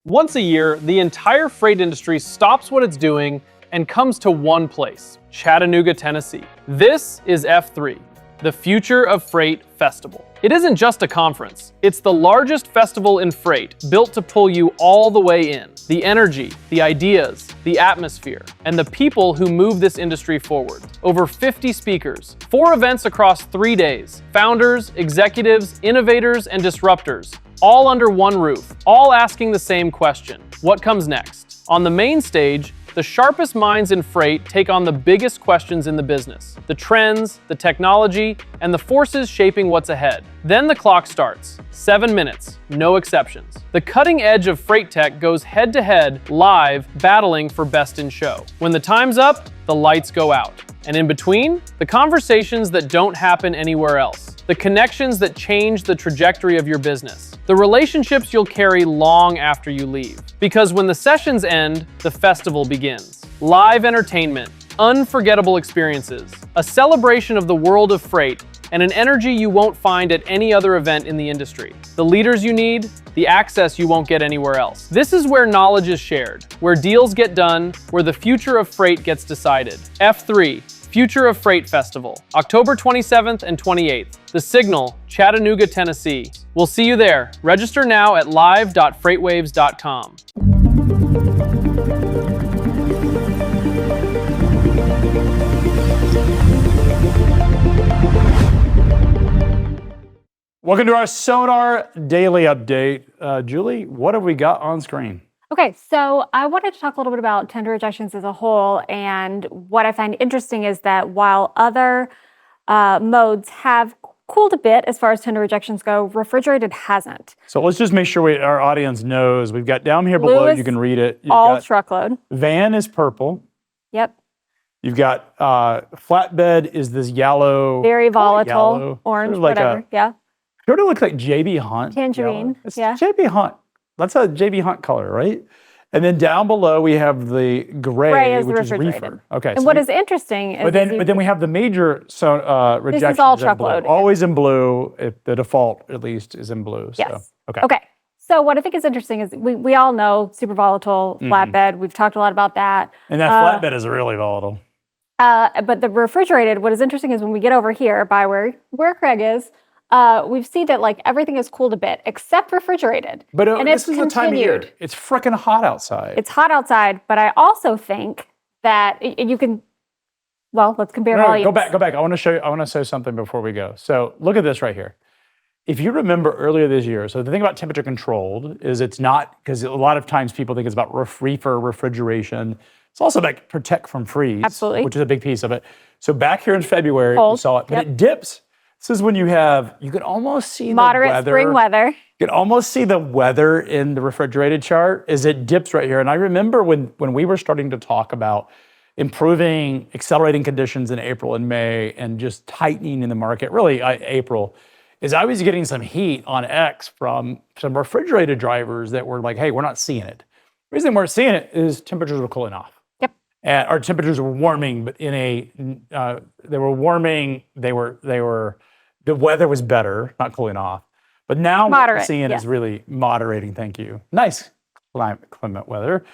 Once a year, the entire freight industry stops what it's doing and comes to one place, Chattanooga, Tennessee. This is F3, the Future of Freight Festival. It isn't just a conference. It's the largest festival in freight, built to pull you all the way in. The energy, the ideas, the atmosphere, and the people who move this industry forward. Over 50 speakers, 4 events across 3 days. Founders, executives, innovators, and disruptors, all under one roof, all asking the same question: what comes next? On the main stage, the sharpest minds in freight take on the biggest questions in the business, the trends, the technology, and the forces shaping what's ahead. Then the clock starts, 7 minutes, no exceptions. The cutting edge of freight tech goes head to head, live, battling for best in show. When the time's up, the lights go out. And in between, the conversations that don't happen anywhere else. The connections that change the trajectory of your business. The relationships you'll carry long after you leave. Because when the sessions end, the festival begins. Live entertainment, unforgettable experiences, a celebration of the world of freight, and an energy you won't find at any other event in the industry. The leaders you need, the access you won't get anywhere else. This is where knowledge is shared, where deals get done, where the future of freight gets decided. F3, Future of Freight Festival, October 27th and 28th. The Signal, Chattanooga, Tennessee. We'll see you there. Register now at live.freightwaves.com. Welcome to our Sonar Daily Update. Julie, what have we got on screen? Okay, so I wanted to talk a little bit about tender rejections as a whole, and what I find interesting is that while other modes have cooled a bit as far as tender rejections go, refrigerated hasn't. So let's just make sure our audience knows. We've got down here below, you can read it. You've all got truckload. Van is purple. Yep. You've got flatbed is this yellow. Very volatile, yellow, orange, sort of like whatever. Yeah. Sort of looks like JB Hunt. Tangerine, yellow. It's yeah. JB Hunt. That's a JB Hunt color, right? And then down below we have the gray is the which is refrigerated. reefer. Okay. And what is interesting is but then we have the major rejections. This is all in blue. truckload. Always in blue. If the default at least is in blue. Yes. So, okay. Okay. So what I think is interesting is we all know super volatile flatbed. We've talked a lot about that. And that flatbed is really volatile. But the refrigerated, what is interesting is when we get over here by where Craig is, we see that like everything is cooled a bit except refrigerated. But and this it's is the time of year. continued. It's freaking hot outside. It's hot outside, but I also think that you can. Well, let's compare volumes. Go back. I want to show something before we go. So look at this right here. if you remember earlier this year, so the thing about temperature controlled is it's not, because a lot of times people think it's about reefer refrigeration. It's also about protect from freeze, Absolutely. which is a big piece of it. So back here in February, we Cold, saw it, but yep. it dips. This is when you can almost see Moderate the weather. spring weather. You can almost see the weather in the refrigerated chart as it dips right here. And I remember when we were starting to talk about improving, accelerating conditions in April and May and just tightening in the market, really April, is I was getting some heat on X from some refrigerated drivers that were like, hey, we're not seeing it. The reason we're seeing it is temperatures were cooling off. Yep. Our temperatures were warming, but they were warming, the weather was better, not cooling off. But now what we're seeing is really moderating, thank you. Nice climate weather.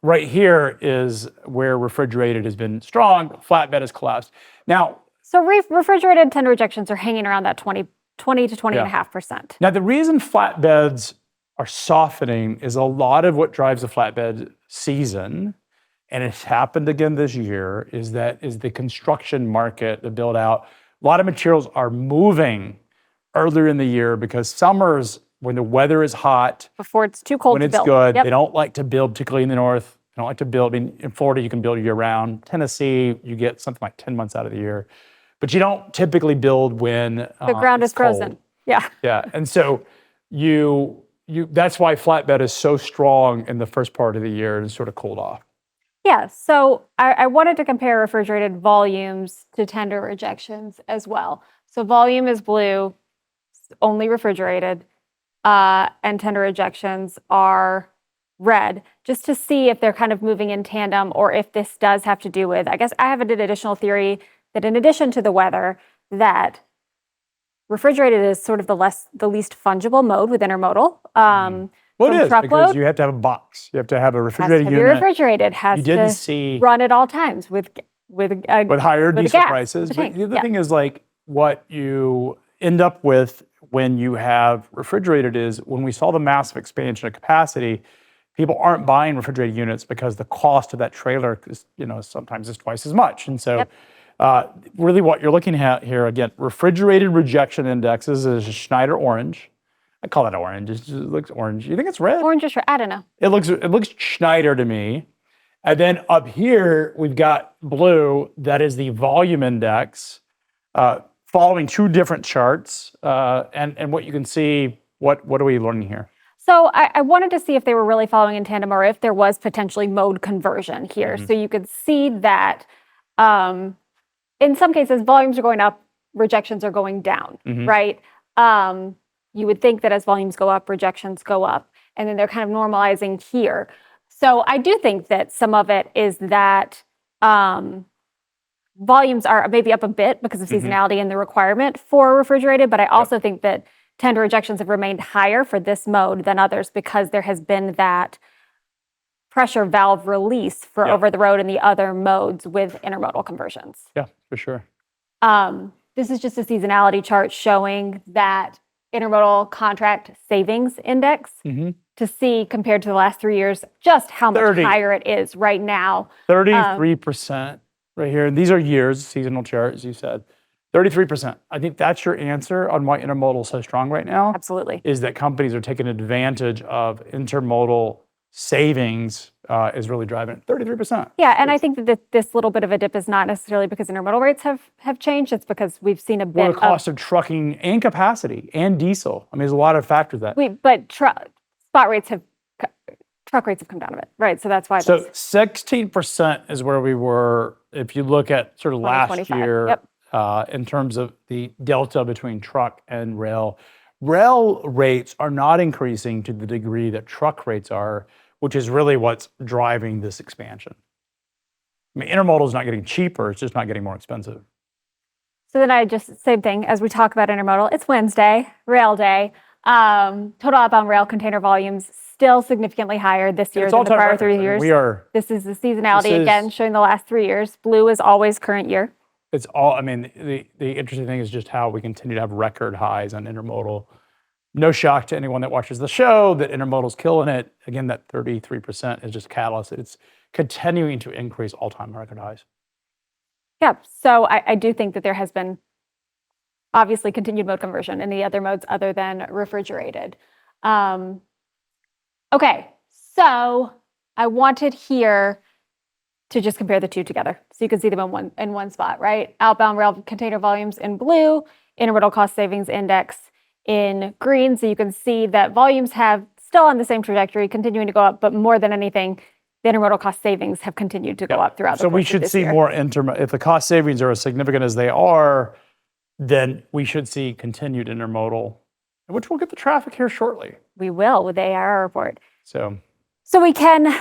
Right here is where refrigerated has been strong, flatbed has collapsed. Now, so refrigerated tender rejections are hanging around that 20 to 20.5%. Now, the reason flatbeds are softening is a lot of what drives the flatbed season, and it's happened again this year, is the construction market, the build out. A lot of materials are moving earlier in the year because summers, when the weather is hot, before it's too cold when to it's build. good, Yep. they don't like to build, particularly in the north. They don't like to build. I mean, in Florida, you can build year round. Tennessee, you get something like 10 months out of the year. But you don't typically build when the ground is frozen. Cold. Yeah. Yeah. And so that's why flatbed is so strong in the first part of the year and sort of cooled off. Yeah. So I wanted to compare refrigerated volumes to tender rejections as well. So volume is blue, only refrigerated, and tender rejections are red, just to see if they're kind of moving in tandem or if this does have to do with, I guess I have an additional theory that in addition to the weather, that refrigerated is sort of the least fungible mode with intermodal. Well, it is, truckload, because you have to have a box. You have to have a refrigerated has to unit. be refrigerated, has to run at all times with higher diesel gas prices. But the other thing is, like, what you end up with when you have refrigerated is when we saw the massive expansion of capacity, people aren't buying refrigerated units because the cost of that trailer is, sometimes is twice as much. And so really what you're looking at here, again, refrigerated rejection indexes is a Schneider orange. I call it orange. It just looks orange. You think it's red? Orange is red. I don't know. It looks Schneider to me. And then up here, we've got blue. That is the volume index, following two different charts. And what you can see, what are we learning here? So I wanted to see if they were really following in tandem or if there was potentially mode conversion here. Mm-hmm. So you could see that in some cases, volumes are going up, rejections are going down, mm-hmm. right? You would think that as volumes go up, rejections go up, and then they're kind of normalizing here. So I do think that some of it is that volumes are maybe up a bit because of seasonality mm-hmm. and the requirement for refrigerated, but I also think that tender rejections have remained higher for this mode than others because there has been that pressure valve release for over the road and the other modes with intermodal conversions. Yeah, for sure. This is just a seasonality chart showing that intermodal contract savings index mm-hmm. to see compared to the last 3 years just how much higher it is right now. 33% right here. And these are years, seasonal chart, as you said. 33%. I think that's your answer on why intermodal is so strong right now. Absolutely. Is that companies are taking advantage of intermodal savings is really driving it. 33%. Yeah, and I think that this little bit of a dip is not necessarily because intermodal rates have changed. It's because we've seen a bit the cost of trucking and capacity and diesel. I mean, there's a lot of factors that. But truck rates have come down a bit, right? So that's why. So 16% is where we were if you look at sort of last year in terms of the delta between truck and rail. Rail rates are not increasing to the degree that truck rates are, which is really what's driving this expansion. I mean, intermodal is not getting cheaper, it's just not getting more expensive. So then same thing, as we talk about intermodal, it's Wednesday, rail day. Total outbound rail container volumes still significantly higher this year than the prior 3 years. This is the seasonality again, showing the last 3 years. Blue is always current year. It's all, I mean, the interesting thing is just how we continue to have record highs on intermodal. No shock to anyone that watches the show that intermodal's killing it. Again, that 33% is just catalyst. It's continuing to increase all-time record highs. Yeah, so I do think that there has been obviously continued mode conversion, any other modes other than refrigerated. Okay, so I wanted here to just compare the two together so you can see them in one spot, right? Outbound rail container volumes in blue, intermodal cost savings index in green. So you can see that volumes have still on the same trajectory, continuing to go up, but more than anything, the intermodal cost savings have continued to go up throughout the course of this year. So we should see more if the cost savings are as significant as they are, then we should see continued intermodal, which we'll get the traffic here shortly. We will with the ARR report. So we can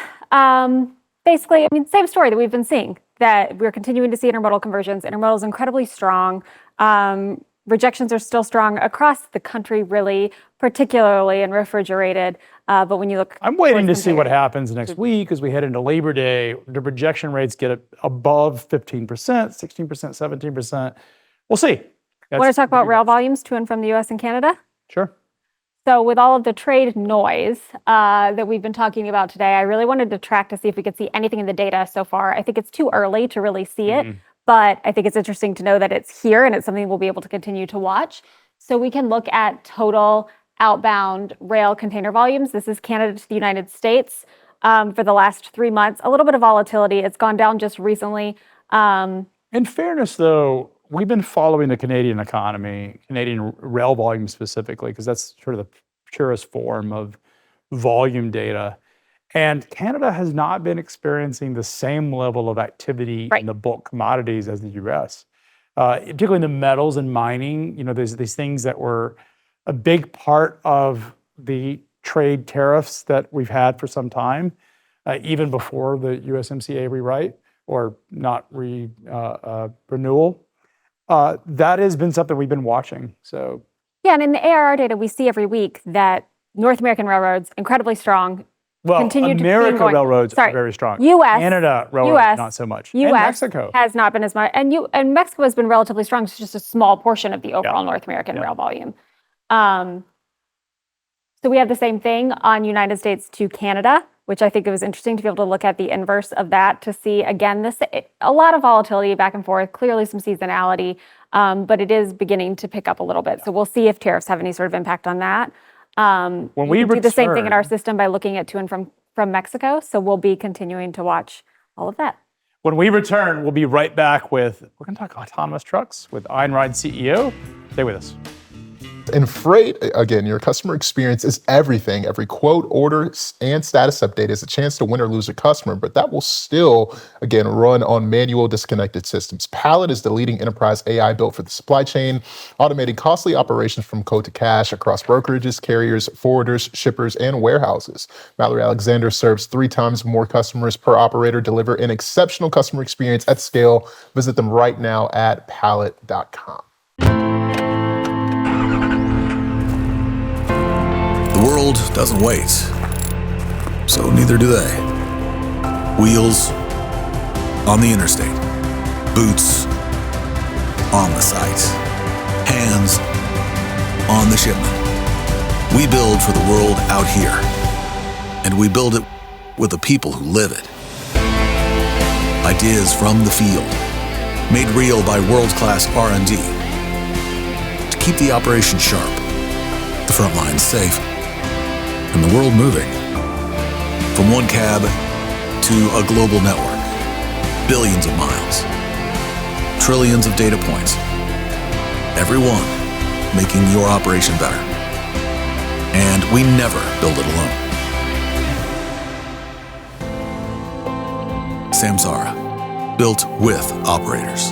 basically, same story that we've been seeing, that we're continuing to see intermodal conversions. Intermodal is incredibly strong. Rejections are still strong across the country, really, particularly in refrigerated. But when you look, I'm waiting to see what happens next week as we head into Labor Day. The rejection rates get above 15%, 16%, 17%. We'll see. Want to talk about rail volumes to and from the US and Canada? Sure. So with all of the trade noise that we've been talking about today, I really wanted to track to see if we could see anything in the data so far. I think it's too early to really see it, but I think it's interesting to know that it's here and it's something we'll be able to continue to watch. So we can look at total outbound rail container volumes. This is Canada to the United States for the last 3 months. A little bit of volatility. It's gone down just recently. In fairness, though, we've been following the Canadian economy, Canadian rail volume specifically, because that's sort of the purest form of volume data. And Canada has not been experiencing the same level of activity in the bulk commodities as the US, particularly in the metals and mining. There's these things that were a big part of the trade tariffs that we've had for some time, even before the USMCA rewrite or not renewal. That has been something we've been watching. So yeah, and in the ARR data, we see every week that North American railroads incredibly strong. Well, America railroads are very strong. U.S. Canada railroads not so much. U.S. And Mexico has not been as much, and Mexico has been relatively strong. It's just a small portion of the overall North American rail volume. So we have the same thing on United States to Canada, which I think it was interesting to be able to look at the inverse of that to see, again, a lot of volatility back and forth, clearly some seasonality, but it is beginning to pick up a little bit. So we'll see if tariffs have any sort of impact on that. When we do the same thing in our system by looking at to and from Mexico. So we'll be continuing to watch all of that. When we return, we'll be right back we're going to talk autonomous trucks with Einride CEO. Stay with us. In freight, again, your customer experience is everything. Every quote, order, and status update is a chance to win or lose a customer, but that will still, again, run on manual disconnected systems. Pallet is the leading enterprise AI built for the supply chain, automating costly operations from code to cash across brokerages, carriers, forwarders, shippers, and warehouses. Mallory Alexander serves 3 times more customers per operator, deliver an exceptional customer experience at scale. Visit them right now at pallet.com. The world doesn't wait, so neither do they. Wheels on the interstate, boots on the site, hands on the shipment. We build for the world out here, and we build it with the people who live it. Ideas from the field, made real by world-class R&D to keep the operation sharp, the front lines safe, and the world moving. From one cab to a global network, billions of miles, trillions of data points, every one making your operation better. And we never build it alone. Samsara, built with operators.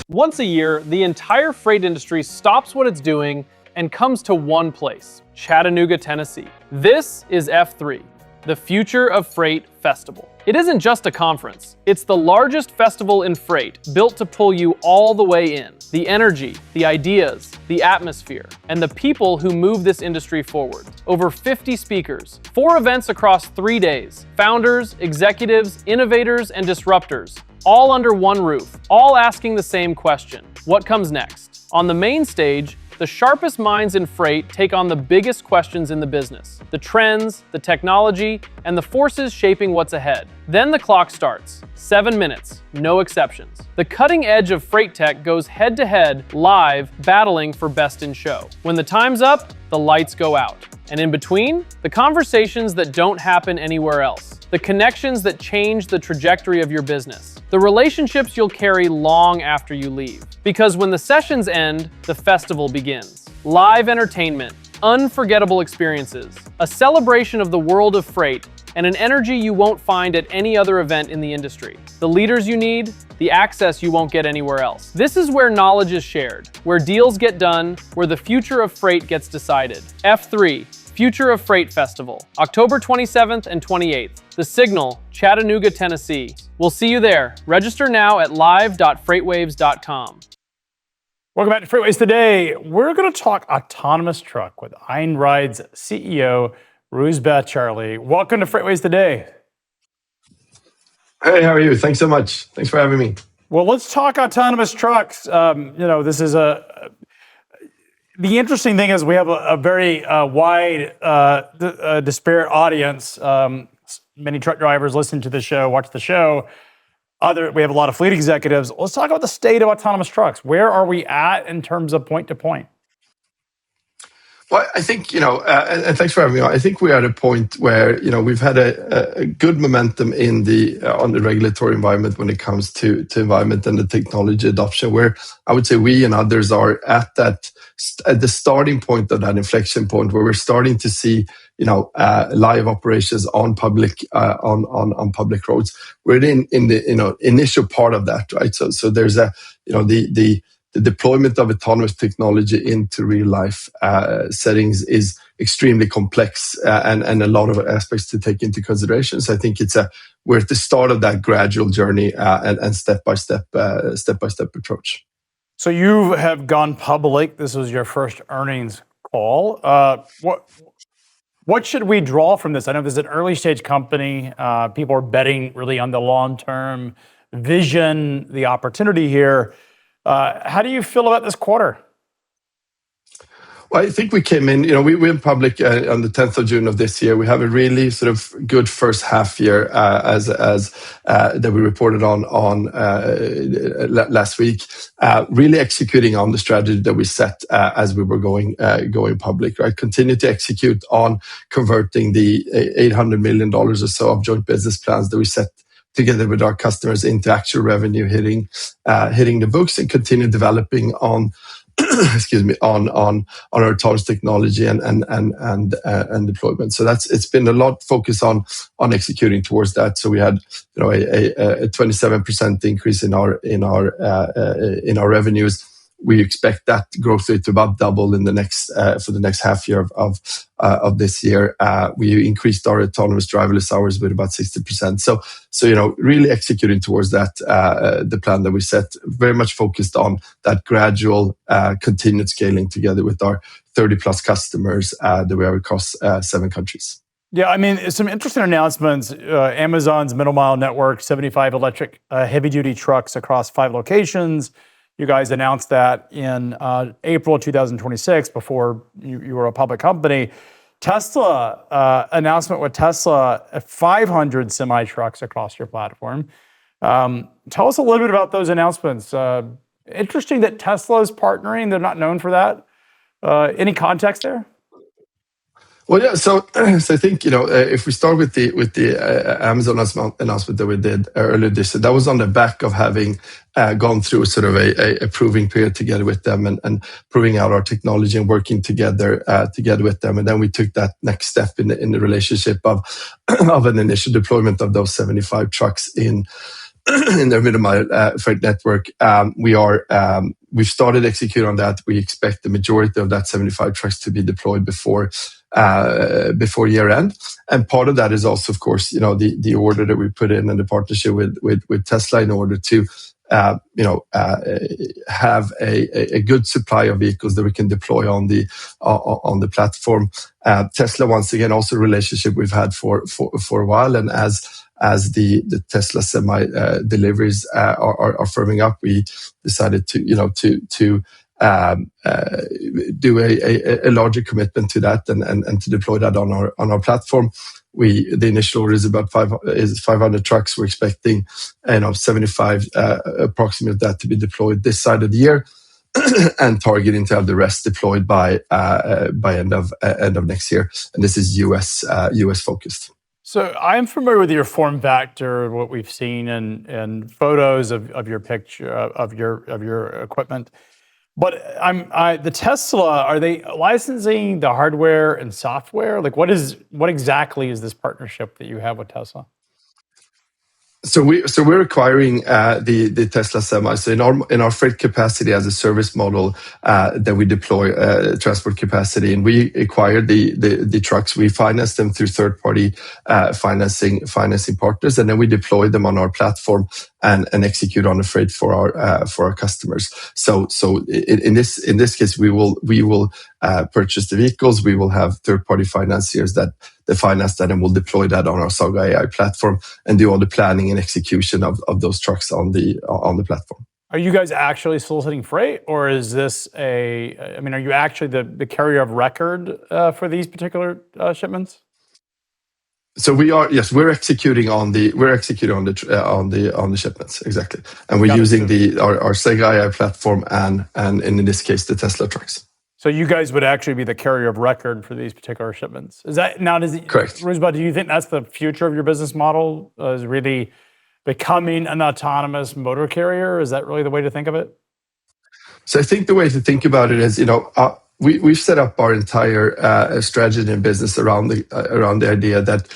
Once a year, the entire freight industry stops what it's doing and comes to one place, Chattanooga, Tennessee. This is F3, the Future of Freight Festival. It isn't just a conference. It's the largest festival in freight, built to pull you all the way in. The energy, the ideas, the atmosphere, and the people who move this industry forward. Over 50 speakers, 4 events across 3 days, founders, executives, innovators, and disruptors, all under one roof, all asking the same question: what comes next? On the main stage, the sharpest minds in freight take on the biggest questions in the business: the trends, the technology, and the forces shaping what's ahead. Then the clock starts. 7 minutes, no exceptions. The cutting edge of freight tech goes head-to-head, live, battling for best in show. When the time's up, the lights go out. And in between, the conversations that don't happen anywhere else. The connections that change the trajectory of your business. The relationships you'll carry long after you leave. Because when the sessions end, the festival begins. Live entertainment, unforgettable experiences, a celebration of the world of freight, and an energy you won't find at any other event in the industry. The leaders you need, the access you won't get anywhere else. This is where knowledge is shared, where deals get done, where the future of freight gets decided. F3, Future of Freight Festival, October 27th and 28th. The Signal, Chattanooga, Tennessee. We'll see you there. Register now at live.freightwaves.com. Welcome back to FreightWaves Today. We're going to talk autonomous truck with Einride's CEO, Roosbeth Charlie. Welcome to FreightWaves Today. Hey, how are you? Thanks so much. Thanks for having me. Well, let's talk autonomous trucks. This is the interesting thing is we have a very wide, disparate audience. Many truck drivers listen to the show, watch the show. We have a lot of fleet executives. Let's talk about the state of autonomous trucks. Where are we at in terms of point to point? Well, I think, and thanks for having me on. I think we're at a point where, we've had a good momentum on the regulatory environment when it comes to environment and the technology adoption, where I would say we and others are at the starting point of that inflection point where we're starting to see, live operations on public public roads. We're in the initial part of that, right? So there's the deployment of autonomous technology into real life settings is extremely complex and a lot of aspects to take into consideration. So I think we're at the start of that gradual journey and step by step approach. So you have gone public. This was your first earnings call. What should we draw from this? I know this is an early stage company. People are betting really on the long term vision, the opportunity here. How do you feel about this quarter? Well, I think we came in, we went public on the 10th of June of this year. We have a really sort of good first half year as that we reported on last week, really executing on the strategy that we set as we were going public, right? Continue to execute on converting the $800 million or so of joint business plans that we set together with our customers into actual revenue hitting the books, and continue developing on on our autonomous technology and deployment. So it's been a lot focus on executing towards that. So we had a 27% increase in our revenues. We expect that growth rate to about double in the next for the next half year of this year. We increased our autonomous driverless hours with about 60%. So really executing towards that the plan that we set, very much focused on that gradual continued scaling together with our 30 plus customers that we have across 7 countries. Yeah, I mean, some interesting announcements. Amazon's middle mile network, 75 electric heavy duty trucks across 5 locations. You guys announced that in April 2026 before you were a public company. Tesla, announcement with Tesla, 500 semi-trucks across your platform. Tell us a little bit about those announcements. Interesting that Tesla is partnering. They're not known for that. Any context there? Well, yeah. So I think if we start with the Amazon announcement that we did earlier this year, that was on the back of having gone through sort of a proving period together with them and proving out our technology and working together with them, and then we took that next step in the relationship of an initial deployment of those 75 trucks in their middle mile freight network. We've started executing on that. We expect the majority of that 75 trucks to be deployed before before year end. And part of that is also, of course, the order that we put in and the partnership with Tesla in order to have a good supply of vehicles that we can deploy on the platform. Tesla, once again, also a relationship we've had for a while, and as the Tesla Semi deliveries are firming up, we decided to do a larger commitment to that and to deploy that on our platform. The initial order is about 500 trucks. We're expecting 75 approximately that to be deployed this side of the year, and targeting to have the rest deployed by end of next year. And this is US focused. So I'm familiar with your form factor, what we've seen in photos of your picture of your equipment. But the Tesla, are they licensing the hardware and software? Like, what exactly is this partnership that you have with Tesla? So we're acquiring the Tesla Semi. So in our freight capacity as a service model that we deploy transport capacity, and we acquired the trucks. We finance them through third party financing partners, and then we deploy them on our platform and execute on the freight for our customers. So in this case, we will purchase the vehicles. We will have third party financiers that finance that, and will deploy that on our Saga AI platform and do all the planning and execution of those trucks on the platform. Are you guys actually soliciting freight, or is this are you actually the carrier of record for these particular shipments? So we're executing on the shipments, exactly, and we're using our Saga AI platform and in this case the Tesla trucks. So you guys would actually be the carrier of record for these particular shipments. Is that now? Correct. Roosevelt, do you think that's the future of your business model? Is really becoming an autonomous motor carrier? Is that really the way to think of it? So I think the way to think about it is, we've set up our entire strategy and business around the idea that,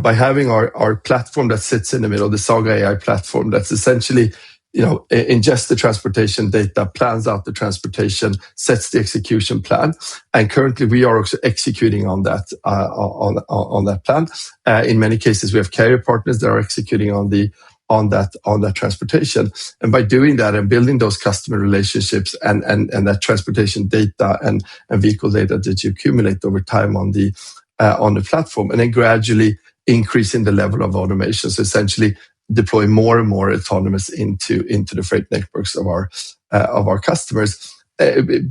by having our platform that sits in the middle, the Saga AI platform, that's essentially, ingest the transportation data, plans out the transportation, sets the execution plan, and currently we are also executing on that on that plan. In many cases, we have carrier partners that are executing on that transportation, and by doing that and building those customer relationships and that transportation data and vehicle data that you accumulate over time on the platform, and then gradually increasing the level of automation. So essentially deploy more and more autonomous into the freight networks of our customers,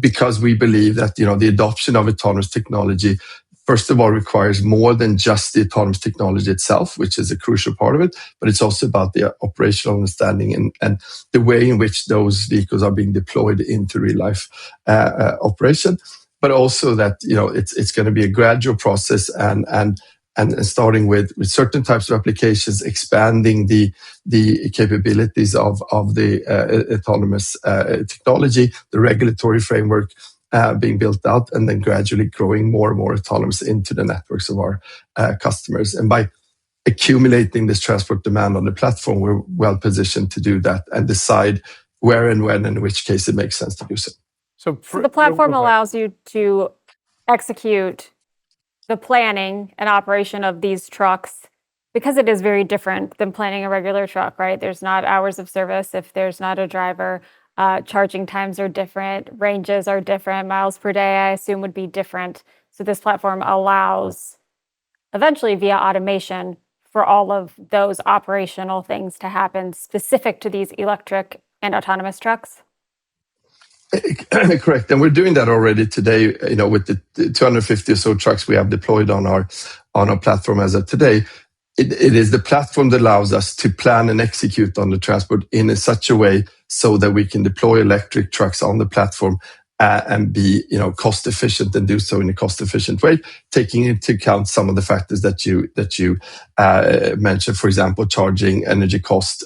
because we believe that the adoption of autonomous technology, first of all, requires more than just the autonomous technology itself, which is a crucial part of it, but it's also about the operational understanding and the way in which those vehicles are being deployed into real life operation. But also that it's going to be a gradual process and starting with certain types of applications, expanding the capabilities of the autonomous technology, the regulatory framework being built out, and then gradually growing more and more autonomous into the networks of our customers. And by accumulating this transport demand on the platform, we're well positioned to do that and decide where and when and in which case it makes sense to do so. So the platform allows you to execute the planning and operation of these trucks, because it is very different than planning a regular truck, right? There's not hours of service if there's not a driver. Charging times are different, ranges are different, miles per day, I assume, would be different. So this platform allows, eventually via automation, for all of those operational things to happen specific to these electric and autonomous trucks? Correct, and we're doing that already today. With the 250 or so trucks we have deployed on our platform as of today. It is the platform that allows us to plan and execute on the transport in such a way so that we can deploy electric trucks on the platform and be cost efficient, and do so in a cost efficient way, taking into account some of the factors that you mentioned, for example, charging, energy cost,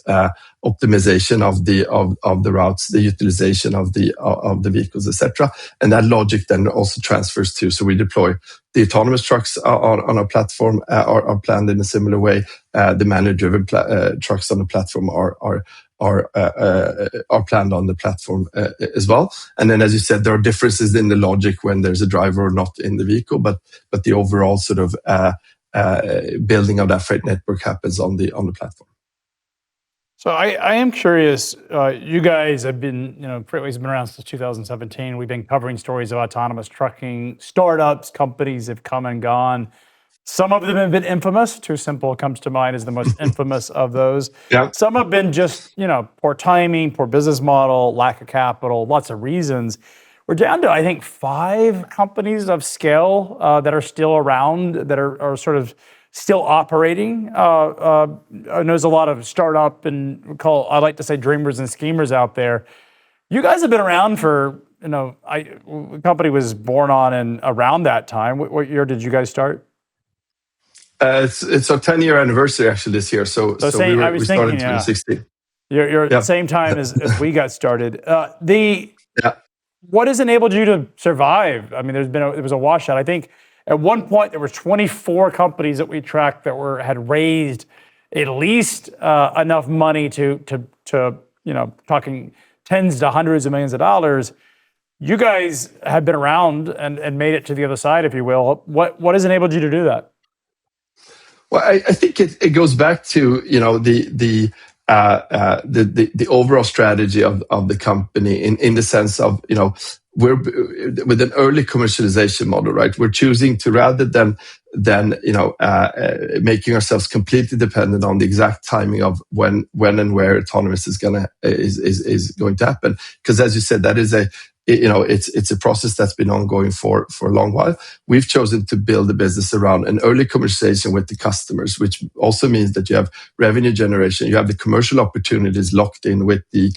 optimization of the routes, the utilization of the vehicles, etc. And that logic then also transfers to, so we deploy the autonomous trucks on our platform are planned in a similar way. The manual driven trucks on the platform are planned on the platform as well. And then, as you said, there are differences in the logic when there's a driver or not in the vehicle, but the overall sort of building of that freight network happens on the platform. So I am curious. You guys have been, FreightWaves has been around since 2017. We've been covering stories of autonomous trucking startups. Companies have come and gone. Some of them have been infamous. Too Simple comes to mind as the most infamous of those. Yeah. Some have been just, poor timing, poor business model, lack of capital, lots of reasons. We're down to, I think, 5 companies of scale that are still around, that are sort of still operating. There's a lot of startup and I like to say dreamers and schemers out there. You guys have been around for, the company was born on and around that time. What year did you guys start? It's our 10-year anniversary actually this year. So we started in 2016. You're at the same time as we got started. What has enabled you to survive? I mean, there was a washout. I think at one point there were 24 companies that we tracked that had raised at least enough money to talking tens to hundreds of millions of dollars. You guys have been around and made it to the other side, if you will. What has enabled you to do that? Well, I think it goes back to the overall strategy of the company in the sense of we're with an early commercialization model, right? We're choosing to, rather than making ourselves completely dependent on the exact timing of when and where autonomous is going to happen, because as you said, that is it's a process that's been ongoing for a long while. We've chosen to build a business around an early conversation with the customers, which also means that you have revenue generation, you have the commercial opportunities locked in with the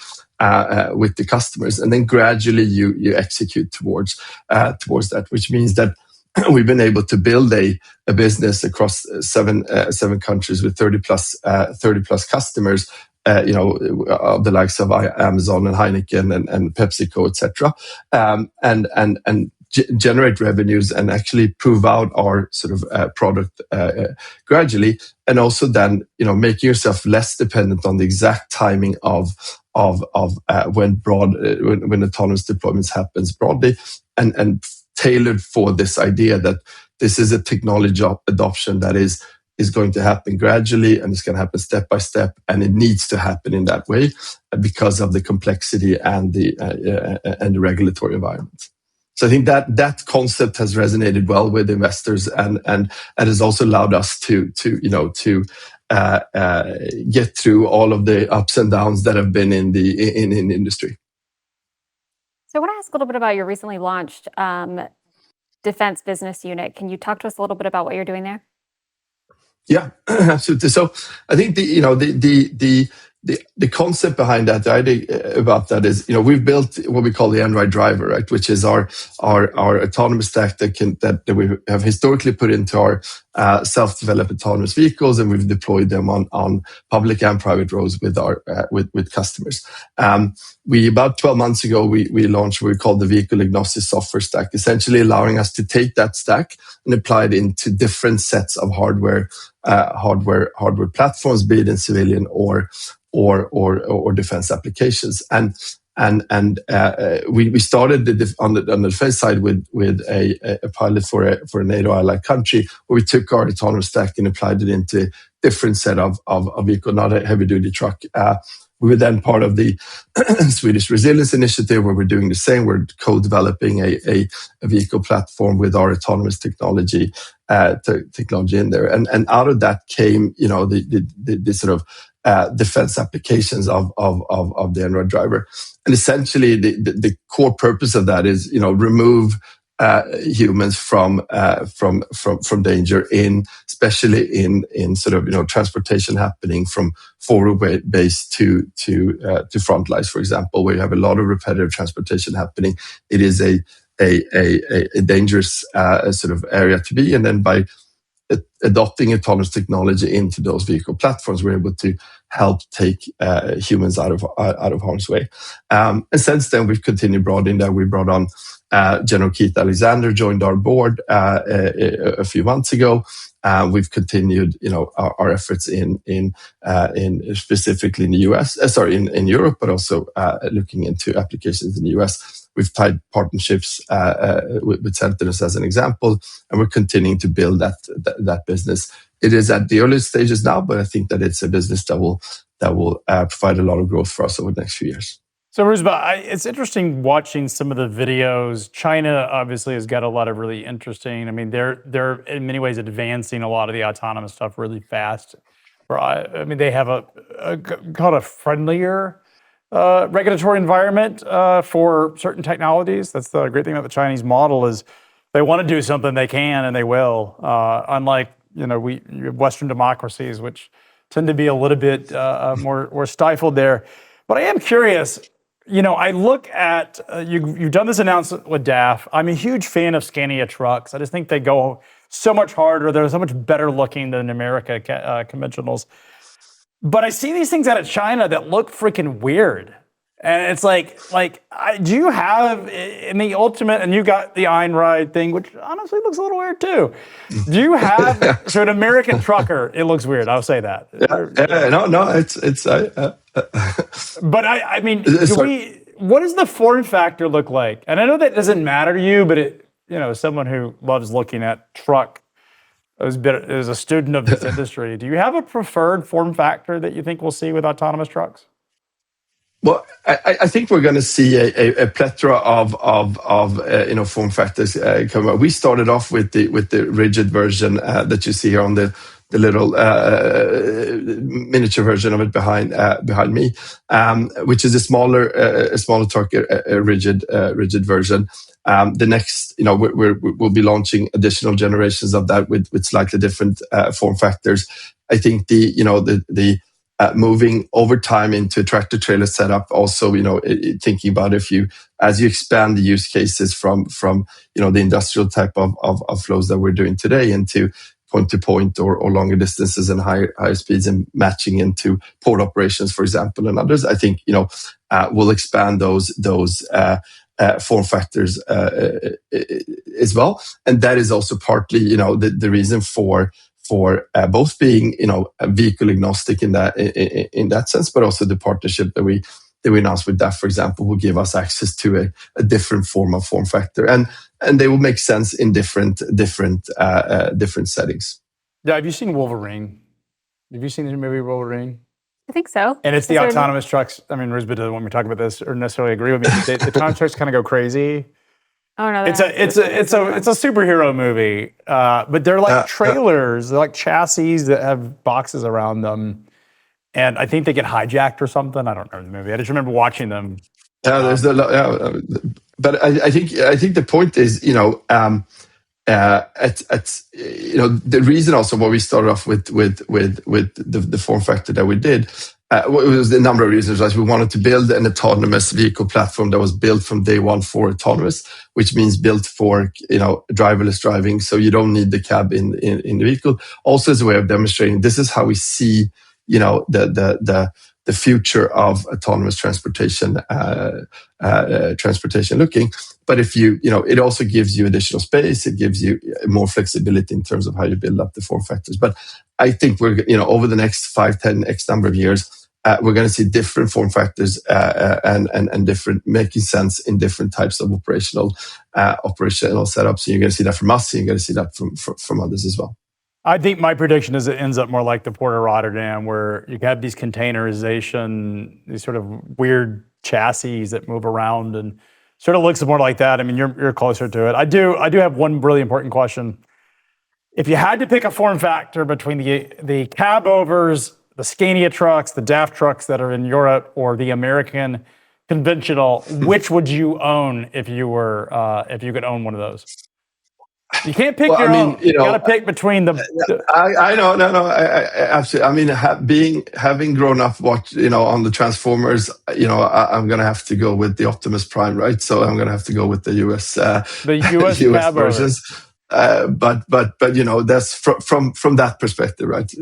customers, and then gradually you execute towards that, which means that we've been able to build a business across seven countries with 30 plus customers. Of the likes of Amazon and Heineken and PepsiCo, etc., and generate revenues and actually prove out our sort of product gradually, and also then making yourself less dependent on the exact timing of when autonomous deployments happens broadly, and tailored for this idea that this is a technology adoption that is going to happen gradually, and it's going to happen step by step, and it needs to happen in that way because of the complexity and the regulatory environment. So I think that concept has resonated well with investors, and has also allowed us to get through all of the ups and downs that have been in the industry. So I want to ask a little bit about your recently launched defense business unit. Can you talk to us a little bit about what you're doing there? Yeah, absolutely. So I think the concept behind that, the idea about that is, we've built what we call the Android driver, right, which is our autonomous stack that we have historically put into our self-developed autonomous vehicles, and we've deployed them on public and private roads with customers. About 12 months ago, we launched what we call the vehicle agnostic software stack, essentially allowing us to take that stack and apply it into different sets of hardware platforms, be it in civilian or defense applications. And we started on the defense side with a pilot for a NATO allied country, where we took our autonomous stack and applied it into different set of vehicle, not a heavy duty truck. We were then part of the Swedish Resilience Initiative, where we're doing the same. We're co-developing a vehicle platform with our autonomous technology in there, and out of that came the sort of defense applications of the Android driver. And essentially, the core purpose of that is remove humans from danger, especially in sort of transportation happening from forward base to front lines, for example, where you have a lot of repetitive transportation happening. It is a dangerous sort of area to be, and then by adopting autonomous technology into those vehicle platforms, we're able to help take humans out of harm's way. And since then, we've continued broadening that. We brought on General Keith Alexander joined our board a few months ago. We've continued, our efforts in specifically in the US, in Europe, but also looking into applications in the US. We've tied partnerships with Sentinels as an example, and we're continuing to build that business. It is at the early stages now, but I think that it's a business that will provide a lot of growth for us over the next few years. So, Rusba, it's interesting watching some of the videos. China obviously has got a lot of really interesting. I mean, they're in many ways advancing a lot of the autonomous stuff really fast. I mean, they have called a friendlier regulatory environment for certain technologies. That's the great thing about the Chinese model is they want to do something, they can, and they will. Unlike we Western democracies, which tend to be a little bit more stifled there. But I am curious. I look at, you've done this announcement with DAF. I'm a huge fan of Scania trucks. I just think they go so much harder. They're so much better looking than America conventionals. But I see these things out of China that look freaking weird. And it's do you have in the ultimate, and you got the Einride thing, which honestly looks a little weird too. Do you have, so an American trucker, it looks weird. I'll say that. But I mean, what does the form factor look like? And I know that doesn't matter to you, but as someone who loves looking at truck, as a student of this industry, do you have a preferred form factor that you think we'll see with autonomous trucks? Well, I think we're going to see a plethora of form factors come out. We started off with the rigid version that you see here on the little miniature version of it behind me, which is a smaller truck, a rigid version. The next, we'll be launching additional generations of that with slightly different form factors. I think the moving over time into tractor trailer setup, also, thinking about as you expand the use cases from the industrial type of flows that we're doing today into point to point or longer distances and higher speeds and matching into port operations, for example, and others. I think we'll expand those form factors as well, and that is also partly the reason for both being vehicle agnostic in that sense, but also the partnership that we announced with DAF, for example, will give us access to a different form factor, and they will make sense in different settings. Yeah, have you seen Wolverine? Have you seen the movie Wolverine? I think so. And it's the autonomous trucks. I mean, Rusba doesn't want me to talk about this or necessarily agree with me. The autonomous trucks kind of go crazy. Oh no! It's a superhero movie, but they're like trailers, they're like chassis that have boxes around them, and I think they get hijacked or something. I don't know the movie. I just remember watching them. Yeah, there's but I think the point is, the reason also why we started off with the form factor that we did. It was a number of reasons. Right? We wanted to build an autonomous vehicle platform that was built from day one for autonomous, which means built for driverless driving. So you don't need the cab in the vehicle. Also, as a way of demonstrating this is how we see the future of autonomous transportation looking. But if it also gives you additional space. It gives you more flexibility in terms of how you build up the form factors. But I think we're over the next 5, 10, X number of years. We're going to see different form factors and different making sense in different types of operational setups. And you're going to see that from us, and you're going to see that from others as well. I think my prediction is it ends up more like the Port of Rotterdam, where you have these containerization, these sort of weird chassis that move around, and sort of looks more like that. I mean, you're closer to it. I do have one really important question. If you had to pick a form factor between the cab overs, the Scania trucks, the DAF trucks that are in Europe, or the American conventional, which would you own if you could own one of those? You can't pick your own. You got to pick between them. I know. I absolutely. I mean, having grown up on the Transformers, I'm going to have to go with the Optimus Prime, right? So I'm going to have to go with the US US versions. But that's from that perspective, right?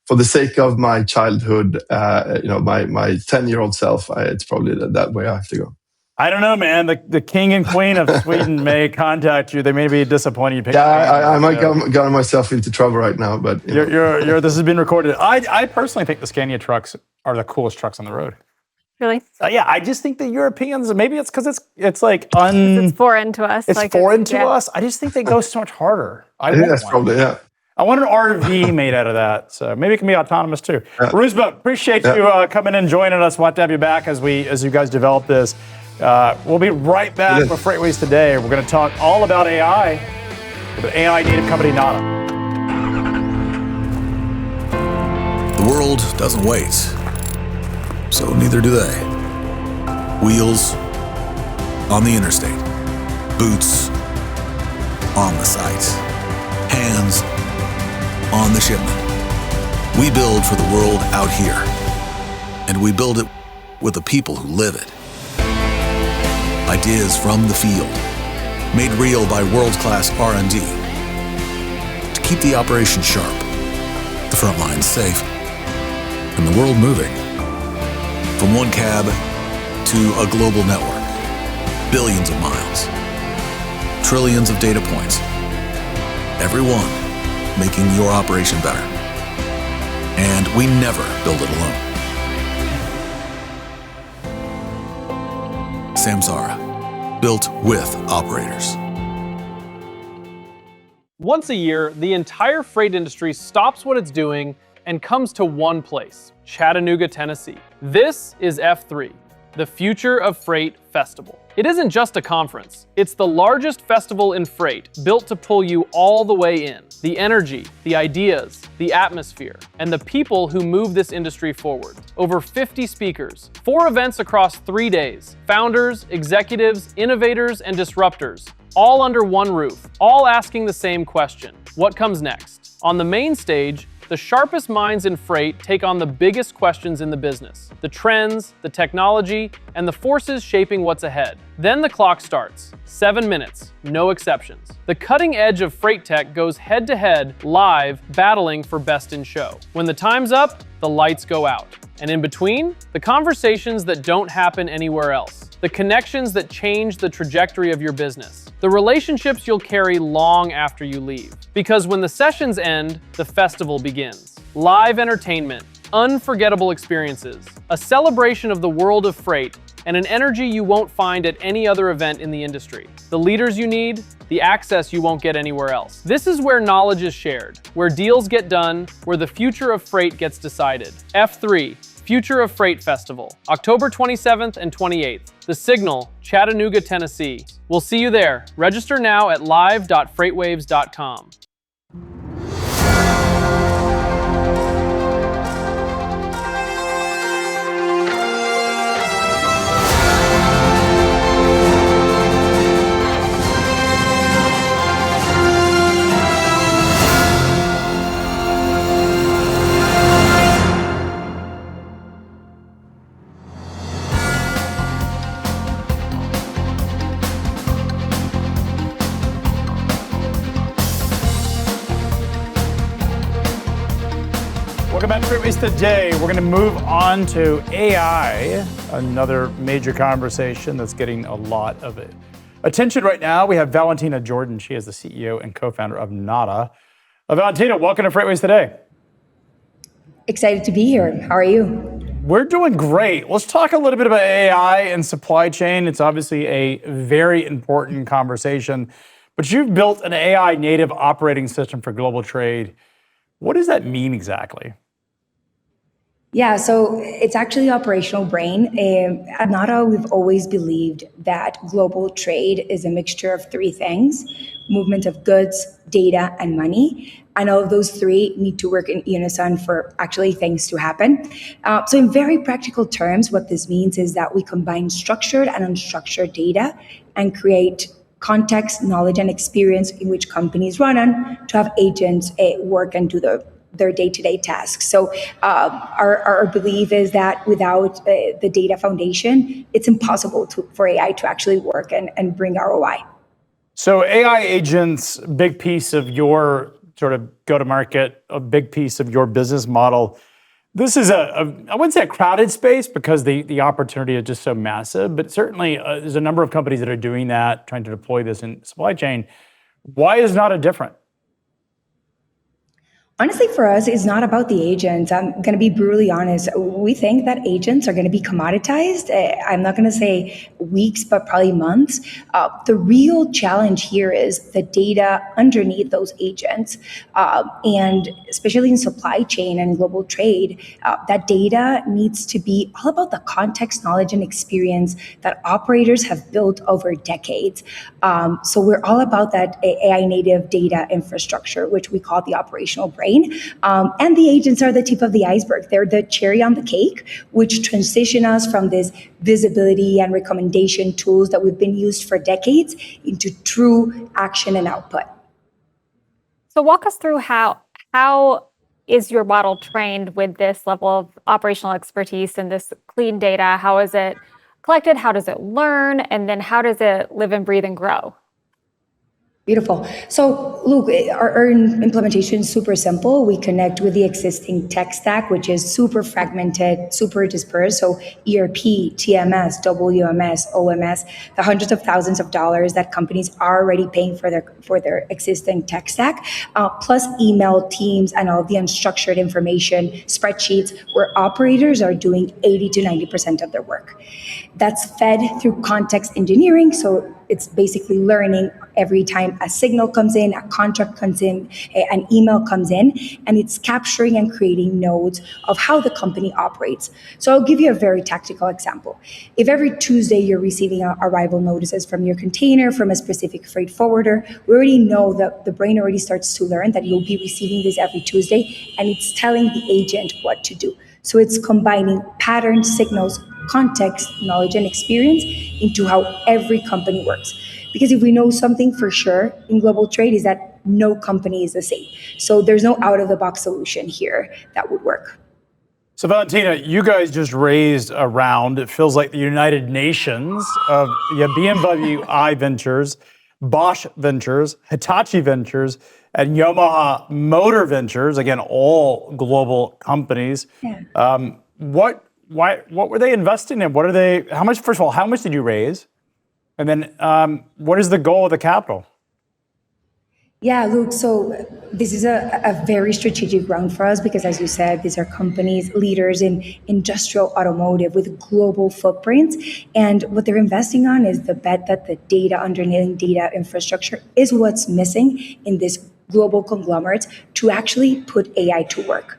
For the sake of my childhood, my 10-year-old self, it's probably that way I have to go. I don't know, man. The king and queen of Sweden may contact you. They may be disappointed you picked. Yeah, I might got myself into trouble right now, but you're this has been recorded. I personally think the Scania trucks are the coolest trucks on the road. Really? Yeah, I just think the Europeans, maybe it's because it's like it's foreign to us. It's foreign to us. I just think they go so much harder. That's probably, yeah. I want an RV made out of that, so maybe it can be autonomous too. Yeah. Rusba, appreciate you coming and joining us. Want to have you back as you guys develop this. We'll be right back with FreightWaves Today. We're going to talk all about AI with the AI native company Nada. The world doesn't wait, so neither do they. Wheels on the interstate, boots on the site, hands on the shipment. We build for the world out here, and we build it with the people who live it. Ideas from the field, made real by world-class R&D to keep the operation sharp, the front lines safe, and the world moving. From one cab to a global network, billions of miles, trillions of data points, every one making your operation better. And we never build it alone. Samsara, built with operators. Once a year, the entire freight industry stops what it's doing and comes to one place, Chattanooga, Tennessee. This is F3, the Future of Freight Festival. It isn't just a conference. It's the largest festival in freight, built to pull you all the way in. The energy, the ideas, the atmosphere, and the people who move this industry forward. Over 50 speakers, 4 events across 3 days, founders, executives, innovators, and disruptors, all under one roof, all asking the same question: what comes next? On the main stage, the sharpest minds in freight take on the biggest questions in the business, the trends, the technology, and the forces shaping what's ahead. Then the clock starts. 7 minutes, no exceptions. The cutting edge of freight tech goes head to head, live, battling for best in show. When the time's up, the lights go out. And in between, the conversations that don't happen anywhere else. The connections that change the trajectory of your business. The relationships you'll carry long after you leave. Because when the sessions end, the festival begins. Live entertainment, unforgettable experiences, a celebration of the world of freight, and an energy you won't find at any other event in the industry. The leaders you need, the access you won't get anywhere else. This is where knowledge is shared, where deals get done, where the future of freight gets decided. F3, Future of Freight Festival, October 27th and 28th. The Signal, Chattanooga, Tennessee. We'll see you there. Register now at live.freightwaves.com. Welcome back to FreightWaves Today. We're going to move on to AI, another major conversation that's getting a lot of attention right now. We have Valentina Jordan. She is the CEO and co-founder of Nada. Valentina, welcome to FreightWaves Today. Excited to be here. How are you? We're doing great. Let's talk a little bit about AI and supply chain. It's obviously a very important conversation, but you've built an AI native operating system for global trade. What does that mean exactly? Yeah, so it's actually operational brain. At Nada, we've always believed that global trade is a mixture of 3 things: movement of goods, data, and money. And all of those 3 need to work in unison for actually things to happen. So in very practical terms, what this means is that we combine structured and unstructured data and create context, knowledge, and experience in which companies run on to have agents work and do their day-to-day tasks. So our belief is that without the data foundation, it's impossible for AI to actually work and bring ROI. So AI agents, big piece of your sort of go-to-market, a big piece of your business model. This is I wouldn't say a crowded space because the opportunity is just so massive, but certainly there's a number of companies that are doing that, trying to deploy this in supply chain. Why is not it different? Honestly, for us, it's not about the agents. I'm going to be brutally honest. We think that agents are going to be commoditized. I'm not going to say weeks, but probably months. The real challenge here is the data underneath those agents. And especially in supply chain and global trade, that data needs to be all about the context, knowledge, and experience that operators have built over decades. So we're all about that AI native data infrastructure, which we call the operational brain. And the agents are the tip of the iceberg. They're the cherry on the cake, which transition us from this visibility and recommendation tools that we've been used for decades into true action and output. So walk us through how is your model trained with this level of operational expertise and this clean data? How is it collected? How does it learn? And then how does it live and breathe and grow? Beautiful. So, look, our implementation is super simple. We connect with the existing tech stack, which is super fragmented, super dispersed. So, ERP, TMS, WMS, OMS, the hundreds of thousands of dollars that companies are already paying for their existing tech stack, plus email, Teams, and all the unstructured information, spreadsheets, where operators are doing 80 to 90% of their work. That's fed through context engineering. So, it's basically learning every time a signal comes in, a contract comes in, an email comes in, and it's capturing and creating nodes of how the company operates. So I'll give you a very tactical example. If every Tuesday you're receiving arrival notices from your container from a specific freight forwarder, we already know that the brain already starts to learn that you'll be receiving this every Tuesday, and it's telling the agent what to do. So it's combining patterns, signals, context, knowledge, and experience into how every company works. Because if we know something for sure in global trade is that no company is the same. So there's no out-of-the-box solution here that would work. So Valentina, you guys just raised a round. It feels like the United Nations of BMW I Ventures, Bosch Ventures, Hitachi Ventures, and Yamaha Motor Ventures, again, all global companies. Yeah. What were they investing in? First of all, how much did you raise? And then what is the goal of the capital? Yeah, Luke, so this is a very strategic round for us because, as you said, these are companies, leaders in industrial automotive with global footprints. And what they're investing on is the bet that the data underneath data infrastructure is what's missing in this global conglomerates to actually put AI to work.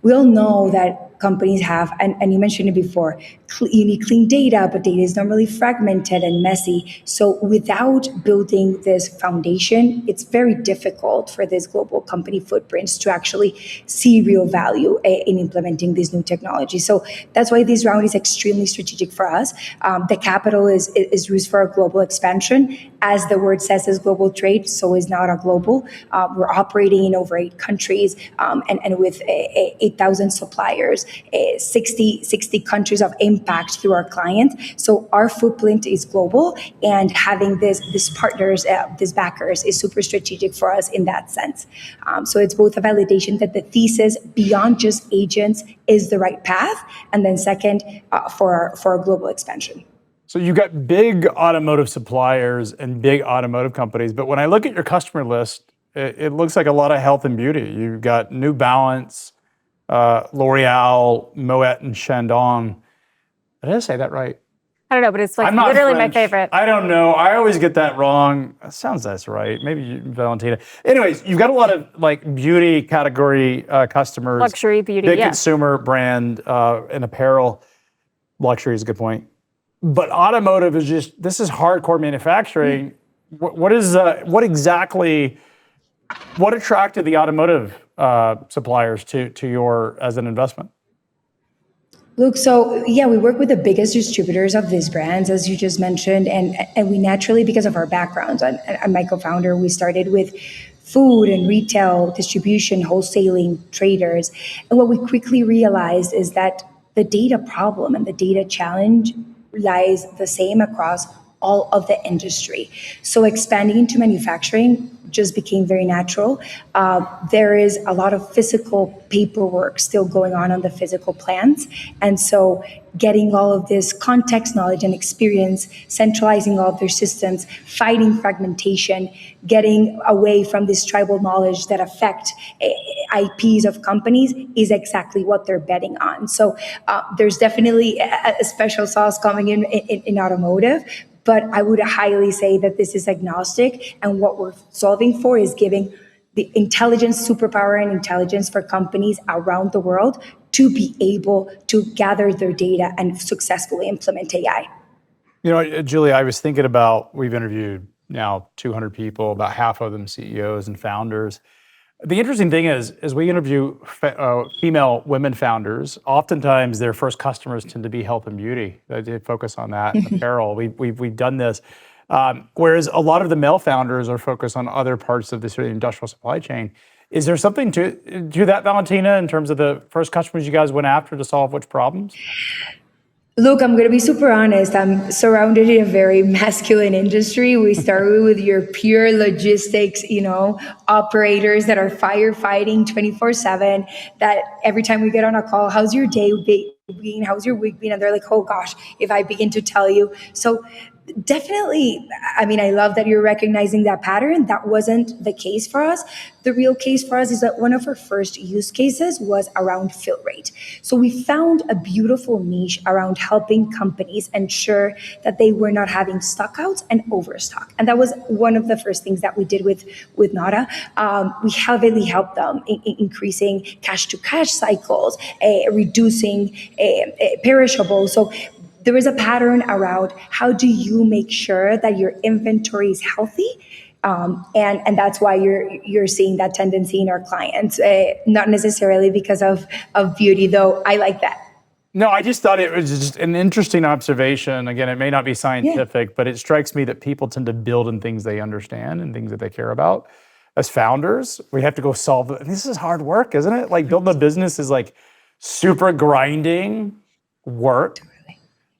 We all know that companies have, and you mentioned it before, you need clean data, but data is normally fragmented and messy. So without building this foundation, it's very difficult for these global company footprints to actually see real value in implementing these new technologies. So that's why this round is extremely strategic for us. The capital is used for a global expansion. As the word says, is global trade, so is not a global. We're operating in over 8 countries and with 8,000 suppliers, 60 countries of impact through our clients. So our footprint is global, and having these partners, these backers, is super strategic for us in that sense. So it's both a validation that the thesis beyond just agents is the right path, and then second, for our global expansion. So you got big automotive suppliers and big automotive companies, but when I look at your customer list, it looks like a lot of health and beauty. You've got New Balance, L'Oreal, Moet, and Chandon. Did I say that right? I don't know, but it's like literally my favorite. I don't know. I always get that wrong. That sounds that's right. Maybe you, Valentina. Anyways, you've got a lot of like beauty category customers. Luxury beauty, big yeah. Consumer brand and apparel. Luxury is a good point. But automotive is just, this is hardcore manufacturing. What attracted the automotive suppliers to your as an investment? Look, so yeah, we work with the biggest distributors of these brands, as you just mentioned, and we naturally, because of our backgrounds, I'm my co-founder, we started with food and retail, distribution, wholesaling, traders. And what we quickly realized is that the data problem and the data challenge lies the same across all of the industry. So expanding into manufacturing just became very natural. There is a lot of physical paperwork still going on the physical plants. And so getting all of this context knowledge and experience, centralizing all of their systems, fighting fragmentation, getting away from this tribal knowledge that affect IPs of companies is exactly what they're betting on. So there's definitely a special sauce coming in automotive, but I would highly say that this is agnostic, and what we're solving for is giving the intelligence, superpower and intelligence for companies around the world to be able to gather their data and successfully implement AI. You know, Julie, I was thinking about, we've interviewed now 200 people, about half of them CEOs and founders. The interesting thing is, as we interview female women founders, oftentimes their first customers tend to be health and beauty. They focus on that, apparel. We've done this. Whereas a lot of the male founders are focused on other parts of the sort of industrial supply chain. Is there something to that, Valentina, in terms of the first customers you guys went after to solve which problems? Look, I'm going to be super honest. I'm surrounded in a very masculine industry. We started with your pure logistics, operators that are firefighting 24/7, that every time we get on a call, how's your day been? How's your week been? And they're like, oh gosh, if I begin to tell you. So definitely, I love that you're recognizing that pattern. That wasn't the case for us. The real case for us is that one of our first use cases was around fill rate. So we found a beautiful niche around helping companies ensure that they were not having stockouts and overstock. And that was one of the first things that we did with Nara. We heavily helped them in increasing cash to cash cycles, reducing perishables. So there is a pattern around how do you make sure that your inventory is healthy, and that's why you're seeing that tendency in our clients, not necessarily because of beauty, though I like that. No, I just thought it was just an interesting observation. Again, it may not be scientific, but it strikes me that people tend to build in things they understand and things that they care about. As founders, we have to go solve it. This is hard work, isn't it? Like building a business is like super grinding work.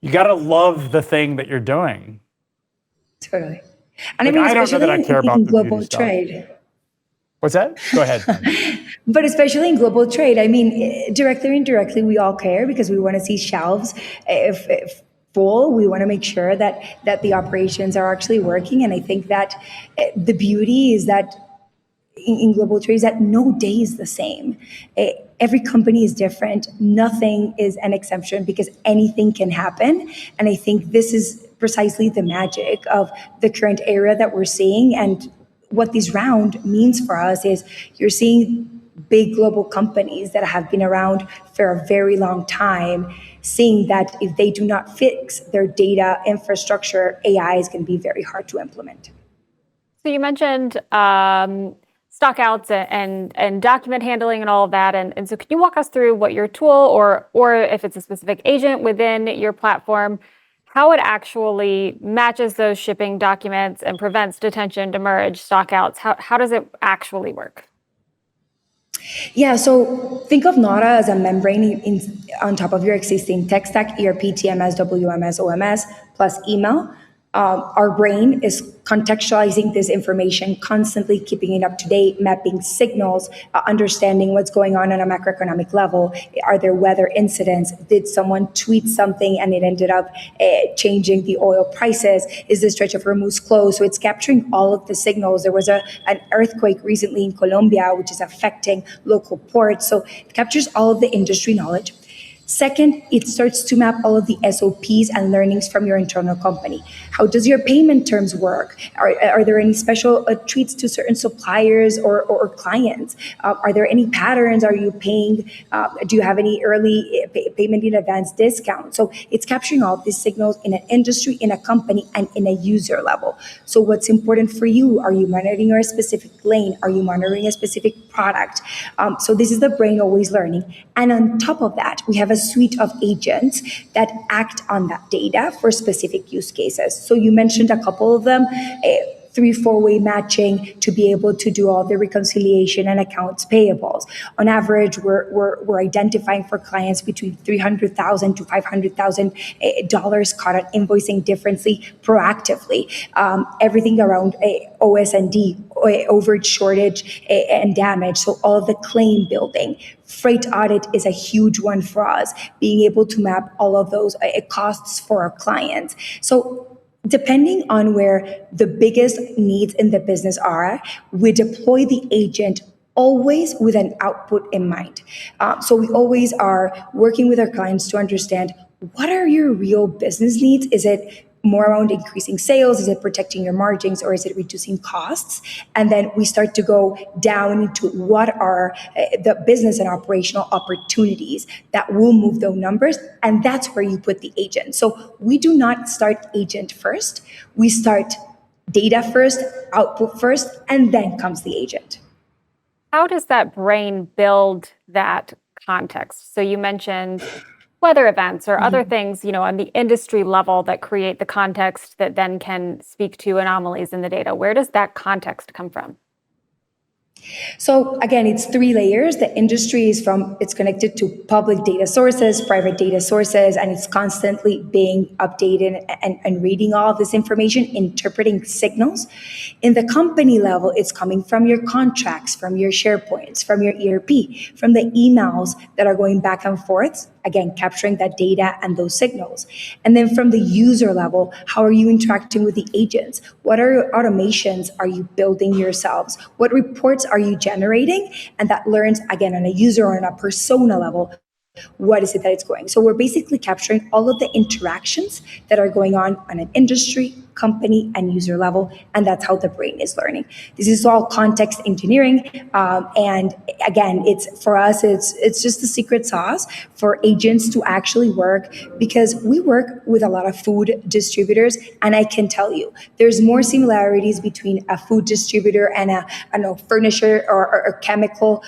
You got to love the thing that you're doing. Totally. And I don't know that I care about the global trade. What's that? Go ahead. But especially in global trade, directly or indirectly, we all care because we want to see shelves if full. We want to make sure that the operations are actually working. And I think that the beauty is that in global trade is that no day is the same. Every company is different. Nothing is an exception because anything can happen. And I think this is precisely the magic of the current era that we're seeing. And what this round means for us is you're seeing big global companies that have been around for a very long time, seeing that if they do not fix their data infrastructure, AI is going to be very hard to implement. So you mentioned stockouts and document handling and all of that. And so can you walk us through what your tool or if it's a specific agent within your platform, how it actually matches those shipping documents and prevents detention, demurrage, stockouts? How does it actually work? Yeah, so think of Nara as a membrane on top of your existing tech stack, ERP, TMS, WMS, OMS, plus email. Our brain is contextualizing this information, constantly keeping it up to date, mapping signals, understanding what's going on a macroeconomic level. Are there weather incidents? Did someone tweet something and it ended up changing the oil prices? Is the Strait of Hormuz closed? So it's capturing all of the signals. There was an earthquake recently in Colombia, which is affecting local ports. So it captures all of the industry knowledge. Second, it starts to map all of the SOPs and learnings from your internal company. How does your payment terms work? Are there any special treats to certain suppliers or clients? Are there any patterns? Are you paying? Do you have any early payment in advance discount? So it's capturing all of these signals in an industry, in a company, and in a user level. So what's important for you? Are you monitoring a specific lane? Are you monitoring a specific product? So this is the brain always learning. And on top of that, we have a suite of agents that act on that data for specific use cases. So you mentioned a couple of them. 3-4-way matching to be able to do all the reconciliation and accounts payables. On average, we're identifying for clients between $300,000 to $500,000 caught on invoicing differently proactively. Everything around OS&D, overage, shortage, and damage. So all of the claim building. Freight audit is a huge one for us, being able to map all of those costs for our clients. So depending on where the biggest needs in the business are, we deploy the agent always with an output in mind. So we always are working with our clients to understand, what are your real business needs? Is it more around increasing sales? Is it protecting your margins, or is it reducing costs? And then we start to go down into what are the business and operational opportunities that will move those numbers. And that's where you put the agent. So we do not start agent first. We start data first, output first, and then comes the agent. How does that brain build that context? So you mentioned weather events or other things, on the industry level that create the context that then can speak to anomalies in the data. Where does that context come from? So again, it's 3 layers. The industry it's connected to public data sources, private data sources, and it's constantly being updated and reading all of this information, interpreting signals. In the company level, it's coming from your contracts, from your SharePoints, from your ERP, from the emails that are going back and forth, again, capturing that data and those signals. And then from the user level, how are you interacting with the agents? What automations are you building yourselves? What reports are you generating? And that learns, again, on a user or on a persona level, what is it that it's going? So we're basically capturing all of the interactions that are going on an industry, company, and user level, and that's how the brain is learning. This is all context engineering, and again, it's for us, it's just the secret sauce for agents to actually work, because we work with a lot of food distributors, and I can tell you, there's more similarities between a food distributor and a furniture or chemical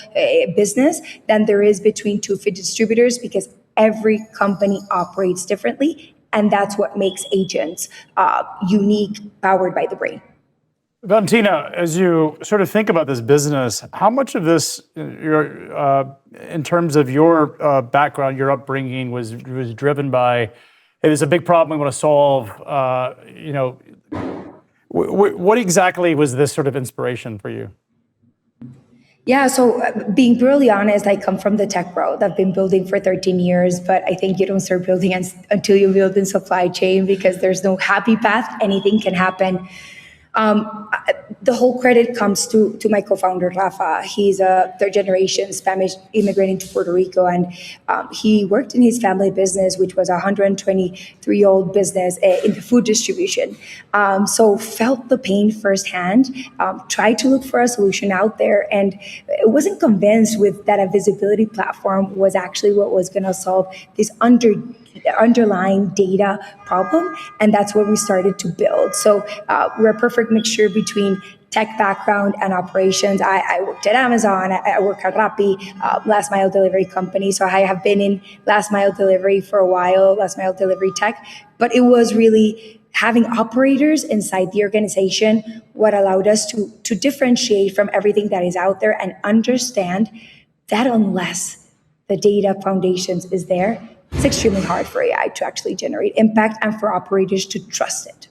business than there is between 2 food distributors, because every company operates differently. And that's what makes agents unique, powered by the brain. Valentina, as you sort of think about this business, how much of this, in terms of your background, your upbringing, was driven by, hey, there's a big problem we want to solve? What exactly was this sort of inspiration for you? Yeah, so being brutally honest, I come from the tech world. I've been building for 13 years, but I think you don't start building until you build in supply chain, because there's no happy path. Anything can happen. The whole credit comes to my co-founder, Rafa. He's a 3rd-generation Spanish immigrant into Puerto Rico, and he worked in his family business, which was a 123-year-old business in the food distribution. So felt the pain firsthand, tried to look for a solution out there, and wasn't convinced with that a visibility platform was actually what was going to solve this underlying data problem, and that's what we started to build. So we're a perfect mixture between tech background and operations. I worked at Amazon, I work at Rappi, last mile delivery company. So I have been in last mile delivery for a while, last mile delivery tech, but it was really having operators inside the organization what allowed us to differentiate from everything that is out there and understand that unless the data foundations is there, it's extremely hard for AI to actually generate impact and for operators to trust it.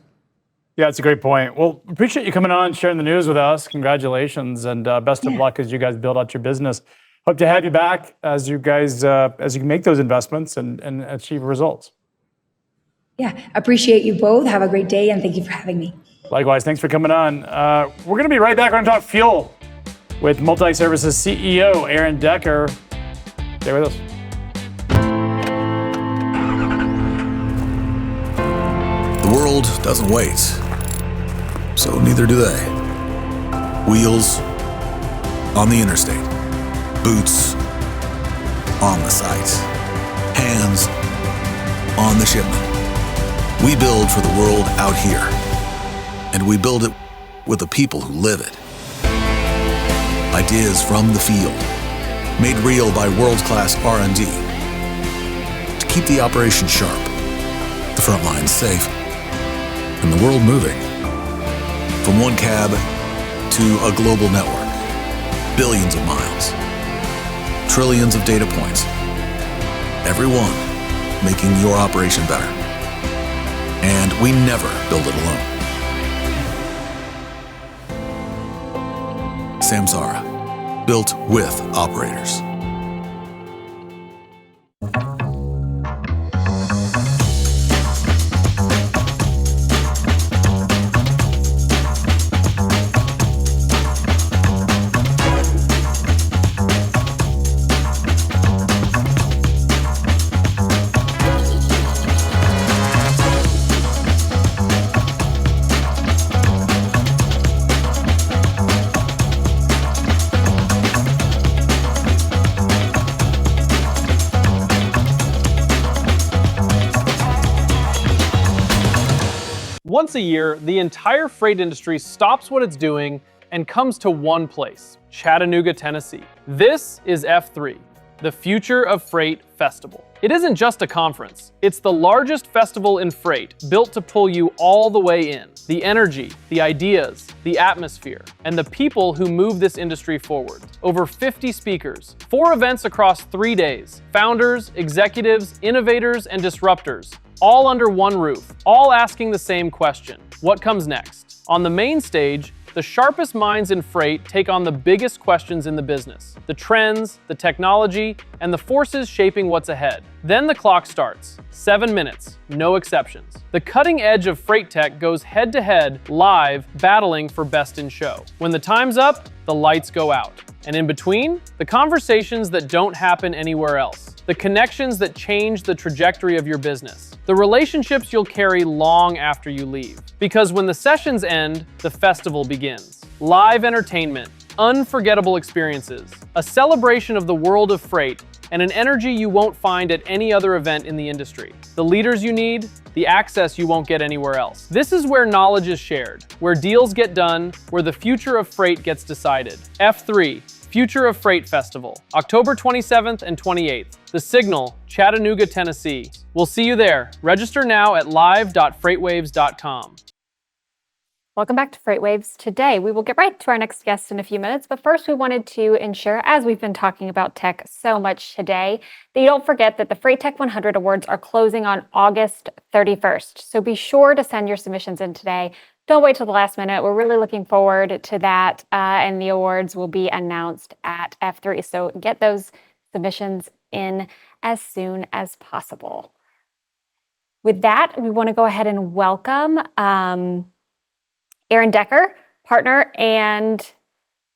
Yeah, it's a great point. Well, appreciate you coming on, sharing the news with us. Congratulations, and best of luck as you guys build out your business. Hope to have you back as you guys as you make those investments and achieve results. Yeah, appreciate you both. Have a great day, and thank you for having me. Likewise, thanks for coming on. We're going to be right back. We're going to talk fuel with Multi-Services CEO Aaron Decker. Stay with us. The world doesn't wait, so neither do they. Wheels on the interstate, boots on the site, hands on the shipment. We build for the world out here, and we build it with the people who live it. Ideas from the field, made real by world-class R&D to keep the operation sharp, the front lines safe, and the world moving. From one cab to a global network, billions of miles, trillions of data points, every one making your operation better. And we never build it alone. Samsara, built with operators. Once a year, the entire freight industry stops what it's doing and comes to one place, Chattanooga, Tennessee. This is F3, the Future of Freight Festival. It isn't just a conference. It's the largest festival in freight, built to pull you all the way in. The energy, the ideas, the atmosphere, and the people who move this industry forward. Over 50 speakers, 4 events across 3 days, founders, executives, innovators, and disruptors, all under one roof, all asking the same question: what comes next? On the main stage, the sharpest minds in freight take on the biggest questions in the business, the trends, the technology, and the forces shaping what's ahead. Then the clock starts, 7 minutes, no exceptions. The cutting edge of freight tech goes head to head, live, battling for best in show. When the time's up, the lights go out. And in between, the conversations that don't happen anywhere else. The connections that change the trajectory of your business. The relationships you'll carry long after you leave. Because when the sessions end, the festival begins. Live entertainment, unforgettable experiences, a celebration of the world of freight, and an energy you won't find at any other event in the industry. The leaders you need, the access you won't get anywhere else. This is where knowledge is shared, where deals get done, where the future of freight gets decided. F3, Future of Freight Festival, October 27th and 28th. The Signal, Chattanooga, Tennessee. We'll see you there. Register now at live.freightwaves.com. Welcome back to FreightWaves Today. We will get right to our next guest in a few minutes, but first we wanted to ensure, as we've been talking about tech so much today, that you don't forget that the Freight Tech 100 Awards are closing on August 31st. So be sure to send your submissions in today. Don't wait till the last minute. We're really looking forward to that, and the awards will be announced at F3. So get those submissions in as soon as possible. With that, we want to go ahead and welcome Aaron Decker, partner and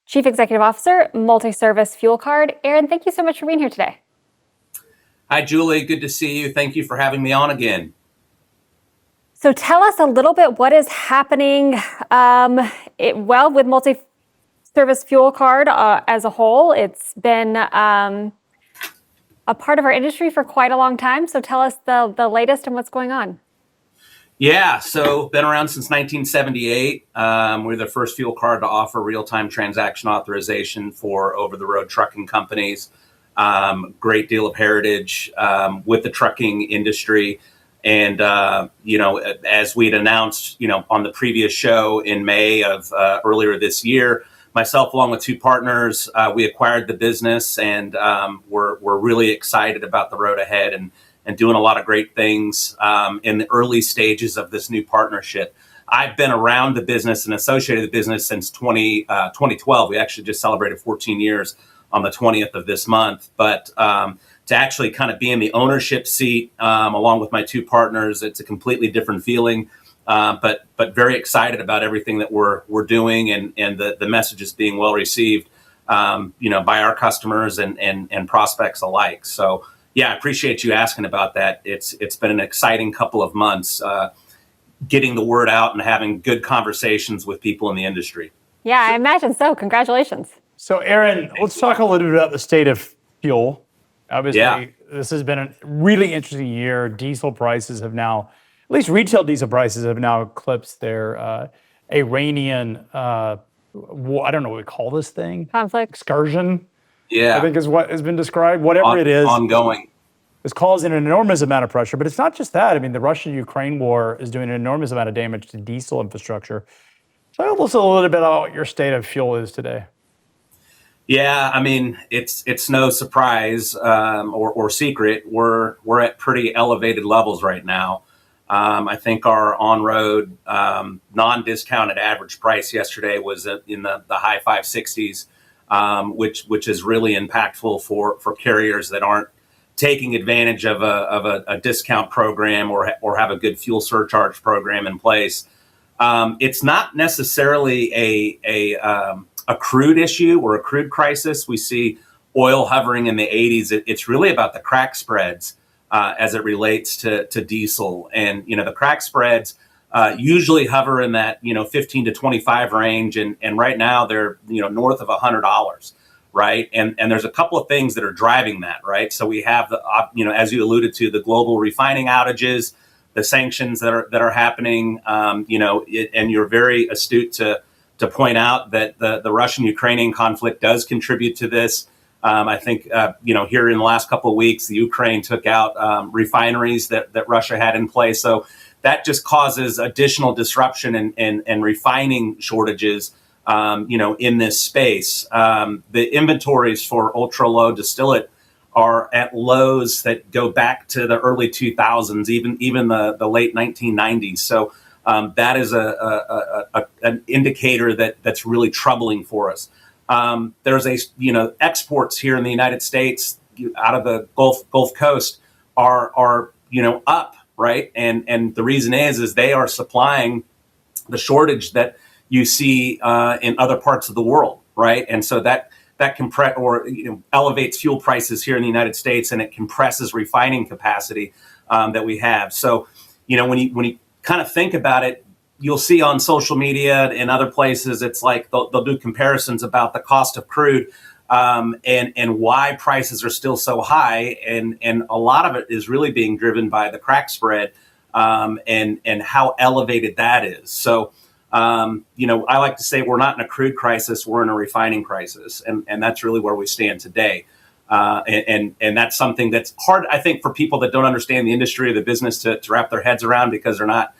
Chief Executive Officer, Multi-Service Fuel Card. Aaron, thank you so much for being here today. Hi, Julie. Good to see you. Thank you for having me on again. So tell us a little bit what is happening with Multi-Service Fuel Card as a whole. It's been a part of our industry for quite a long time. So tell us the latest and what's going on. Yeah, so been around since 1978. We're the first fuel card to offer real-time transaction authorization for over-the-road trucking companies. Great deal of heritage with the trucking industry. And, as we'd announced, on the previous show in May of earlier this year, myself, along with 2 partners, we acquired the business, and we're really excited about the road ahead and doing a lot of great things in the early stages of this new partnership. I've been around the business and associated with the business since 2012. We actually just celebrated 14 years on the 20th of this month. But to actually kind of be in the ownership seat along with my 2 partners, it's a completely different feeling. But very excited about everything that we're doing, and the message is being well received, by our customers and prospects alike. So yeah, I appreciate you asking about that. It's been an exciting couple of months getting the word out and having good conversations with people in the industry. Yeah, I imagine so. Congratulations. So Aaron, let's talk a little bit about the state of fuel. Obviously, This has been a really interesting year. Diesel prices have now, at least retail diesel prices have now eclipsed their Iranian, I don't know what we call this thing. Conflict. Excursion. Yeah. I think is what has been described. Whatever it is. Ongoing. It's causing an enormous amount of pressure. But it's not just that. I mean, the Russia-Ukraine war is doing an enormous amount of damage to diesel infrastructure. Tell us a little bit about what your state of fuel is today. Yeah, I mean, it's no surprise or secret. We're at pretty elevated levels right now. I think our on-road non-discounted average price yesterday was in the high 560s, which is really impactful for carriers that aren't taking advantage of a discount program or have a good fuel surcharge program in place. It's not necessarily a crude issue or a crude crisis. We see oil hovering in the 80s. It's really about the crack spreads as it relates to diesel. And, the crack spreads usually hover in that, 15 to 25 range. And right now they're, north of $100. Right. And there's a couple of things that are driving that. Right. So we have as you alluded to, the global refining outages, the sanctions that are happening, and you're very astute to point out that the Russian-Ukrainian conflict does contribute to this. I think, here in the last couple of weeks, the Ukraine took out refineries that Russia had in place. So that just causes additional disruption and refining shortages, in this space. The inventories for ultra-low distillate are at lows that go back to the early 2000s, even the late 1990s. So that is an indicator that's really troubling for us. There's exports here in the United States out of the Gulf Coast are up, right? And the reason is they are supplying the shortage that you see in other parts of the world, right? And so that elevates fuel prices here in the United States, and it compresses refining capacity that we have. So, when you kind of think about it, you'll see on social media and other places, it's like they'll do comparisons about the cost of crude and why prices are still so high, and a lot of it is really being driven by the crack spread and how elevated that is. So. I like to say we're not in a crude crisis, we're in a refining crisis. And that's really where we stand today. And that's something that's hard, I think, for people that don't understand the industry or the business to wrap their heads around, because they're not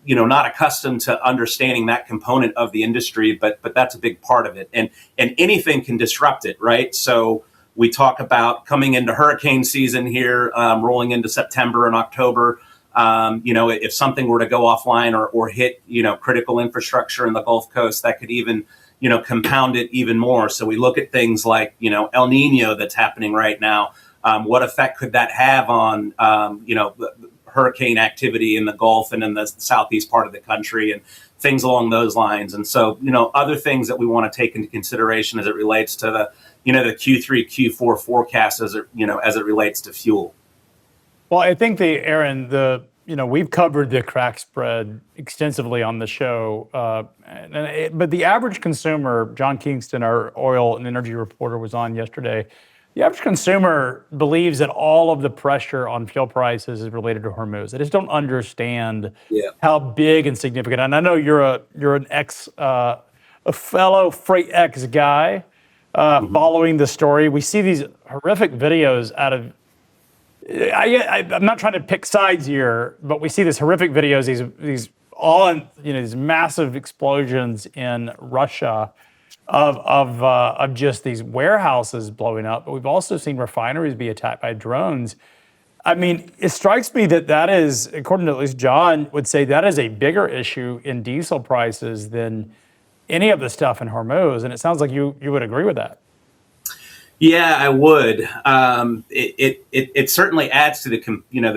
accustomed to understanding that component of the industry, but that's a big part of it. And anything can disrupt it, right? So we talk about coming into hurricane season here, rolling into September and October. If something were to go offline or hit, critical infrastructure in the Gulf Coast, that could even, compound it even more. So we look at things like, El Nino that's happening right now. What effect could that have on, hurricane activity in the Gulf and in the southeast part of the country and things along those lines? And so, other things that we want to take into consideration as it relates to the, the Q3, Q4 forecast as it relates to fuel. Well, I think Aaron, we've covered the crack spread extensively on the show, but the average consumer, John Kingston, our oil and energy reporter, was on yesterday. The average consumer believes that all of the pressure on fuel prices is related to Hormuz. They just don't understand how big and significant. And I know you're a fellow FreightX guy following the story. We see these horrific videos out of. I'm not trying to pick sides here, but we see these horrific videos, these massive explosions in Russia of just these warehouses blowing up. But we've also seen refineries be attacked by drones. I mean, it strikes me that is, according to at least John, would say that is a bigger issue in diesel prices than any of the stuff in Hormuz. And it sounds like you would agree with that. Yeah, I would. It certainly adds to the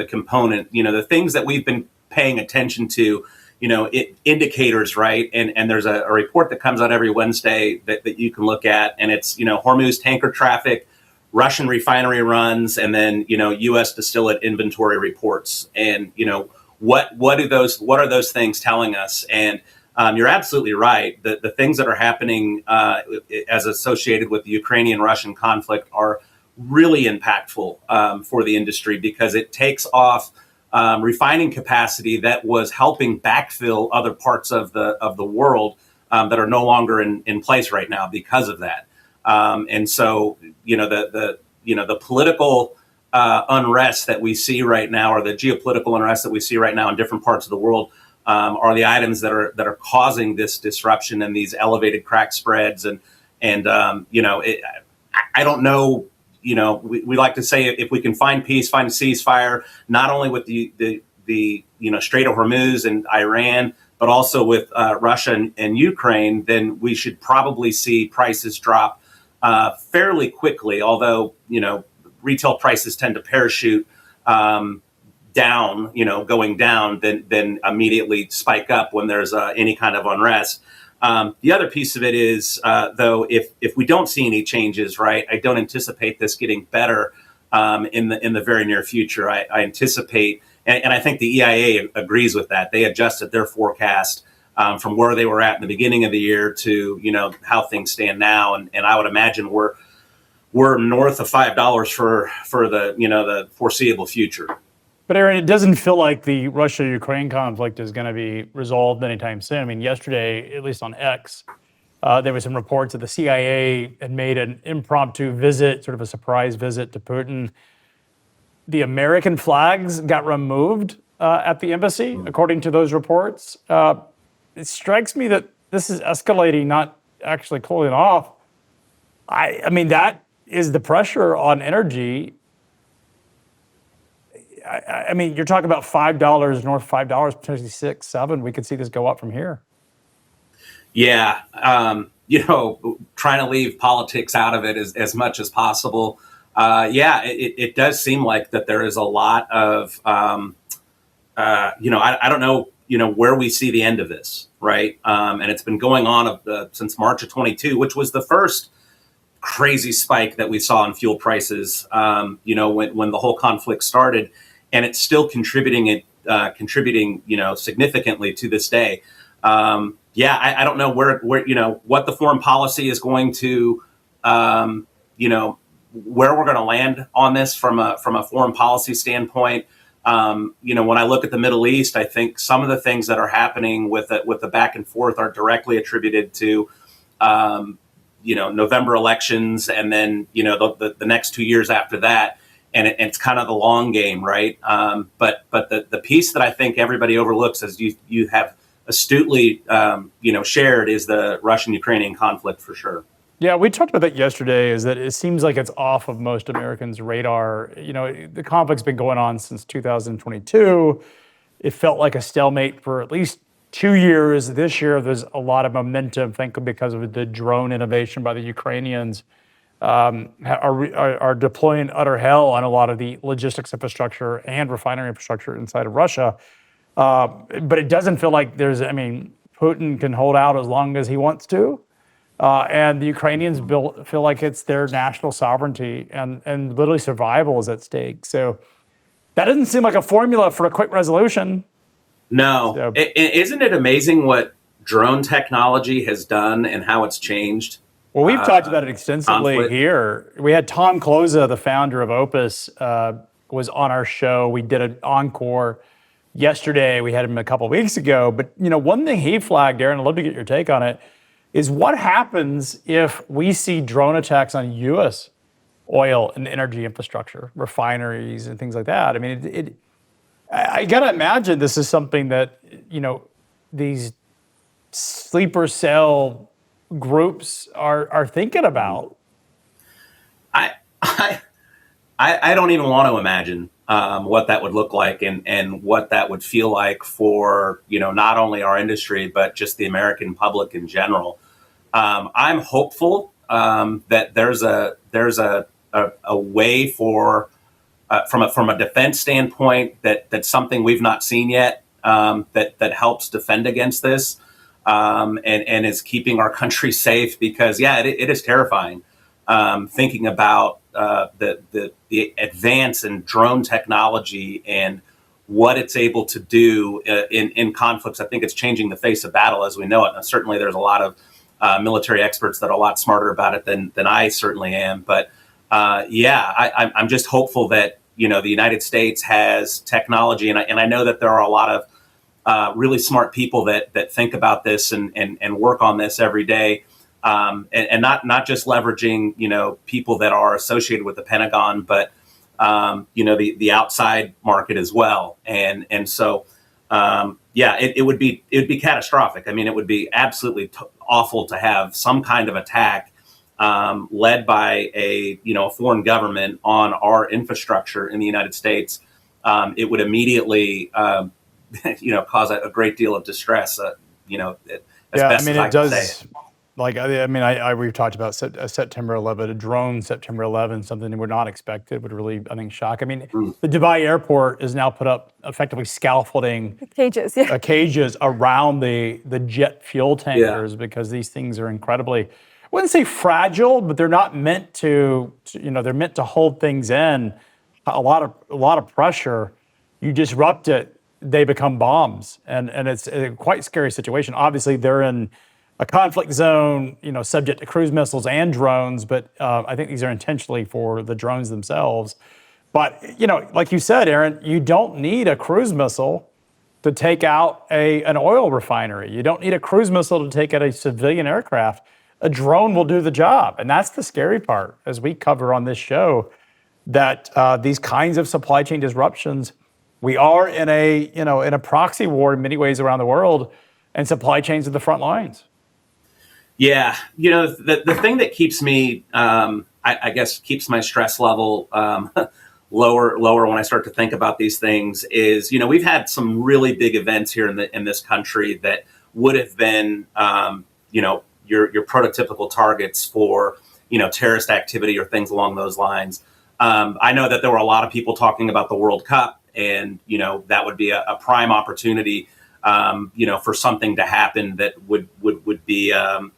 component, the things that we've been paying attention to, indicators, right? And there's a report that comes out every Wednesday that you can look at, and it's, Hormuz tanker traffic, Russian refinery runs, and then, U.S. distillate inventory reports. And, what are those things telling us? And you're absolutely right. The things that are happening as associated with the Ukrainian-Russian conflict are really impactful for the industry, because it takes off refining capacity that was helping backfill other parts of the world that are no longer in place right now because of that. And so, the political unrest that we see right now, or the geopolitical unrest that we see right now in different parts of the world, are the items that are causing this disruption and these elevated crack spreads. I don't know. We like to say if we can find peace, find a ceasefire, not only with the Strait of Hormuz and Iran, but also with Russia and Ukraine, then we should probably see prices drop fairly quickly. Although retail prices tend to parachute down, going down, then immediately spike up when there's any kind of unrest. The other piece of it is, though, if we don't see any changes, right, I don't anticipate this getting better in the very near future. I anticipate, and I think the EIA agrees with that. They adjusted their forecast from where they were at in the beginning of the year to how things stand now, and I would imagine we're north of $5 for the foreseeable future. But Aaron, it doesn't feel like the Russia-Ukraine conflict is going to be resolved anytime soon. I mean, yesterday, at least on X, there were some reports that the CIA had made an impromptu visit, sort of a surprise visit to Putin. The American flags got removed at the embassy, according to those reports. It strikes me that this is escalating, not actually cooling off. I mean, that is the pressure on energy. I mean, you're talking about $5, north of $5, potentially $6, $7. We could see this go up from here. Yeah. Trying to leave politics out of it as much as possible. It does seem like that there is a lot of, I don't know, where we see the end of this, right? And it's been going on since March of 22, which was the first crazy spike that we saw in fuel prices, when the whole conflict started. And it's still contributing, significantly to this day. I don't know where what the foreign policy is going to, where we're going to land on this from a foreign policy standpoint. When I look at the Middle East, I think some of the things that are happening with the back and forth are directly attributed to, November elections, and then the next 2 years after that. And it's kind of the long game, right? But the piece that I think everybody overlooks, as you have astutely shared, is the Russian-Ukrainian conflict for sure. Yeah, we talked about that yesterday, is that it seems like it's off of most Americans' radar. The conflict's been going on since 2022. It felt like a stalemate for at least 2 years. This year, there's a lot of momentum, thankfully, because of the drone innovation by the Ukrainians. Are deploying utter hell on a lot of the logistics infrastructure and refinery infrastructure inside of Russia. But it doesn't feel like Putin can hold out as long as he wants to. And the Ukrainians feel like it's their national sovereignty and literally survival is at stake. So that doesn't seem like a formula for a quick resolution. No. So, isn't it amazing what drone technology has done and how it's changed? Well, we've talked about it extensively here. We had Tom Kloza, the founder of Opus, was on our show. We did an encore yesterday. We had him a couple of weeks ago. But, one thing he flagged, Aaron, I'd love to get your take on it, is what happens if we see drone attacks on U.S. oil and energy infrastructure, refineries and things like that? I mean, I got to imagine this is something that, these sleeper cell groups are thinking about. I don't even want to imagine what that would look like and what that would feel like for not only our industry but just the American public in general. I'm hopeful that there's a way for from a defense standpoint that's something we've not seen yet that helps defend against this. And is keeping our country safe, because it is terrifying thinking about the advance in drone technology and what it's able to do in conflicts. I think it's changing the face of battle as we know it. And certainly there's a lot of military experts that are a lot smarter about it than I certainly am. But I'm just hopeful that the United States has technology, and I know that there are a lot of really smart people that think about this and work on this every day, and not just leveraging people that are associated with the Pentagon, but the outside market as well. And so yeah, it would be catastrophic. I mean, it would be absolutely awful to have some kind of attack led by a foreign government on our infrastructure in the United States. It would immediately cause a great deal of distress. As best as I can say. Like, we've talked about September 11, a drone September 11, something we're not expected would really, I think, shock. I mean, the Dubai airport is now put up effectively scaffolding cages around the jet fuel tankers because these things are incredibly, I wouldn't say fragile, but they're not meant to, they're meant to hold things in. A lot of pressure. You disrupt it, they become bombs, and it's a quite scary situation. Obviously, they're in a conflict zone, subject to cruise missiles and drones, but I think these are intentionally for the drones themselves. But, like you said, Aaron, you don't need a cruise missile to take out an oil refinery. You don't need a cruise missile to take out a civilian aircraft. A drone will do the job. And that's the scary part, as we cover on this show, that these kinds of supply chain disruptions, we are in a proxy war in many ways around the world, and supply chains are the front lines. Yeah, the thing that keeps me, I guess, keeps my stress level lower when I start to think about these things is, we've had some really big events here in this country that would have been, your prototypical targets for, terrorist activity or things along those lines. I know that there were a lot of people talking about the World Cup, and that would be a prime opportunity. For something to happen that would be, an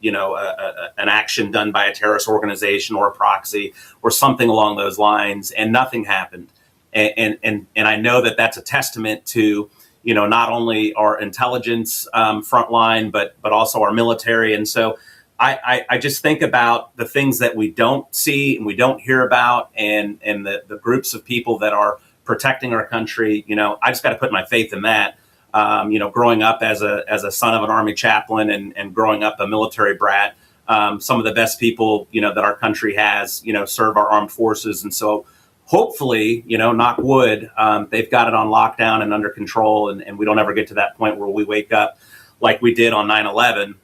action done by a terrorist organization or a proxy or something along those lines, and nothing happened. And I know that that's a testament to, not only our intelligence frontline, but also our military. And so I just think about the things that we don't see and we don't hear about, and the groups of people that are protecting our country. I just got to put my faith in that. Growing up as a son of an Army chaplain and growing up a military brat, some of the best people, that our country has, serve our armed forces. And so hopefully, knock wood, they've got it on lockdown and under control. And we don't ever get to that point where we wake up like we did on 9/11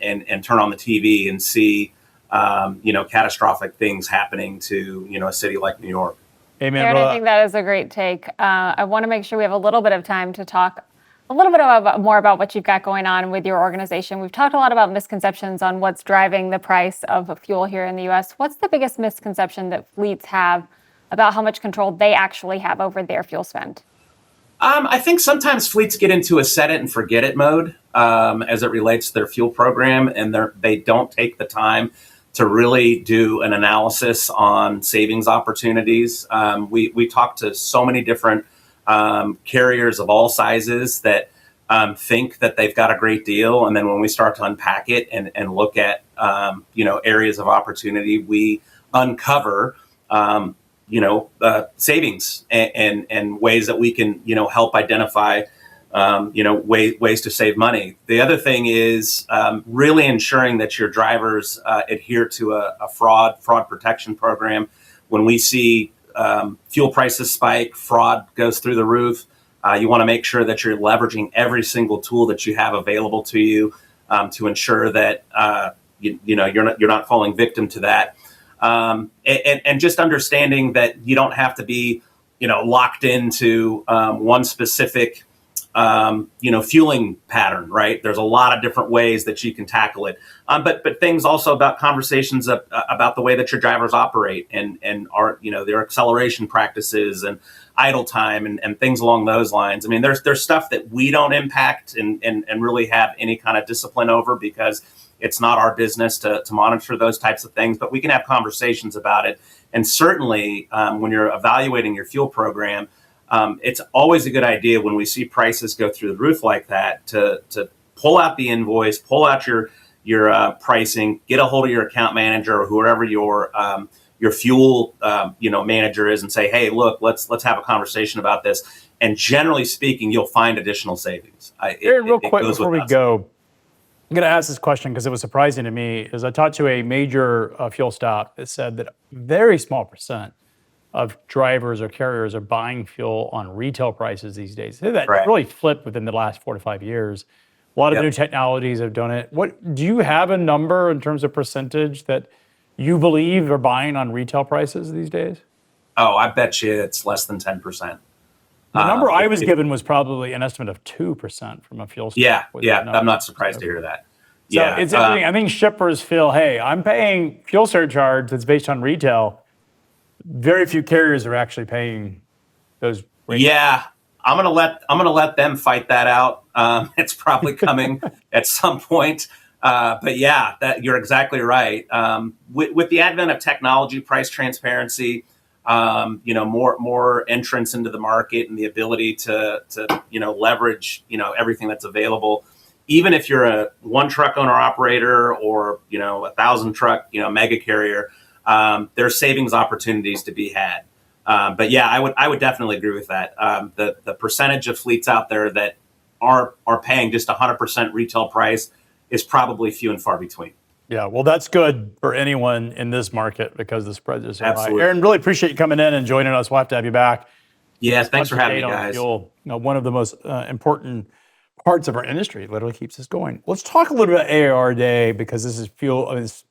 and turn on the TV and see, catastrophic things happening to, a city like New York. Amen. Aaron, I think that is a great take. I want to make sure we have a little bit of time to talk a little bit more about what you've got going on with your organization. We've talked a lot about misconceptions on what's driving the price of fuel here in the U.S. What's the biggest misconception that fleets have about how much control they actually have over their fuel spend? I think sometimes fleets get into a set it and forget it mode as it relates to their fuel program, and they don't take the time to really do an analysis on savings opportunities. We talk to so many different carriers of all sizes that think that they've got a great deal. And then when we start to unpack it and look at, areas of opportunity, we uncover, savings and ways that we can, help identify, ways to save money. The other thing is really ensuring that your drivers adhere to a fraud protection program. When we see fuel prices spike, fraud goes through the roof. You want to make sure that you're leveraging every single tool that you have available to you to ensure that you're not falling victim to that. And just understanding that you don't have to be locked into one specific fueling pattern, right? There's a lot of different ways that you can tackle it. But things also about conversations about the way that your drivers operate and are, their acceleration practices and idle time and things along those lines. I mean, there's stuff that we don't impact and really have any kind of discipline over because it's not our business to monitor those types of things, but we can have conversations about it. And certainly when you're evaluating your fuel program, it's always a good idea when we see prices go through the roof like that to pull out the invoice, pull out your pricing, get a hold of your account manager or whoever your fuel manager is, and say, hey, look, let's have a conversation about this. And generally speaking, you'll find additional savings. Real quick before we go, I'm going to ask this question because it was surprising to me. As I talked to a major fuel stop that said that a very small percent of drivers or carriers are buying fuel on retail prices these days. So that Right. really flipped within the last 4 to 5 years. A lot of Yep. new technologies have done it. What do you have a number in terms of percentage that you believe are buying on retail prices these days? Oh, I bet you it's less than 10%. The number I was It- given was probably an estimate of 2% from a fuel Yeah, was yeah. the number. I'm not surprised to hear that. So Yeah, it's interesting. I think shippers feel, hey, I'm paying fuel surcharge that's based on retail. Very few carriers are actually paying those rates. yeah. I'm gonna let them fight that out. It's probably coming at some point. But yeah, that you're exactly right. With the advent of technology, price transparency, more entrance into the market and the ability to leverage everything that's available. Even if you're a one truck owner operator or 1,000 truck mega carrier, there's savings opportunities to be had. But yeah, I would definitely agree with that. The percentage of fleets out there that are paying just 100% retail price is probably few and far between. Yeah, well, that's good for anyone in this market because the spreads are so Absolutely. high. Aaron, really appreciate you coming in and joining us. We'll have to have you back. Yes, thanks for having me, Up to date on guys. fuel, one of the most important parts of our industry. It literally keeps us going. Let's talk a little bit about AAR Day because this is fuel. It's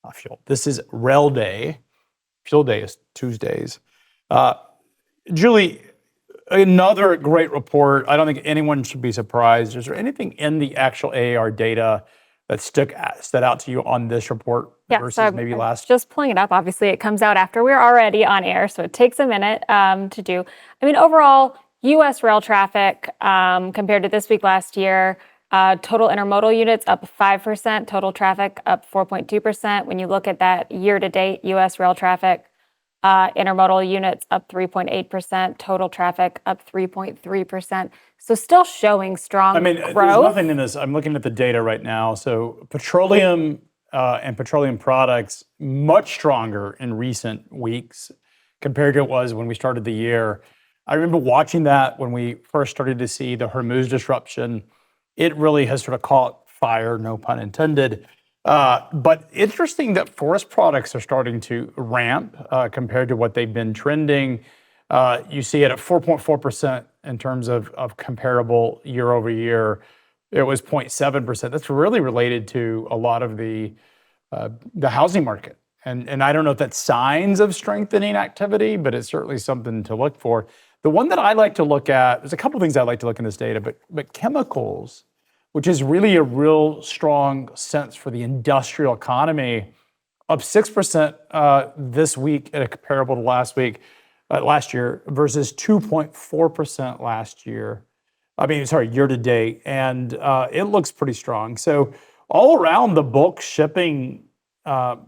not fuel. This is Rail Day. Fuel Day is Tuesdays. Julie, another great report. I don't think anyone should be surprised. Is there anything in the actual AAR data that stood out to you on this report versus so maybe I'm last? just pulling it up. Obviously, it comes out after we're already on air, so it takes a minute to do. I mean, overall, U.S. rail traffic compared to this week last year, total intermodal units up 5%, total traffic up 4.2%. When you look at that year-to-date U.S. rail traffic, intermodal units up 3.8%, total traffic up 3.3%. So still showing strong There's growth. nothing in this. I'm looking at the data right now. So petroleum and petroleum products much stronger in recent weeks compared to it was when we started the year. I remember watching that when we first started to see the Hormuz disruption. It really has sort of caught fire, no pun intended. But interesting that forest products are starting to ramp compared to what they've been trending. You see it at 4.4% in terms of comparable year over year. It was 0.7%. That's really related to a lot of the housing market. And I don't know if that's signs of strengthening activity, but it's certainly something to look for. The one that I like to look at, there's a couple of things I like to look in this data, but chemicals, which is really a real strong sense for the industrial economy, up 6% this week at a comparable to last year versus 2.4% last year. Year to date, and it looks pretty strong. So all around the bulk shipping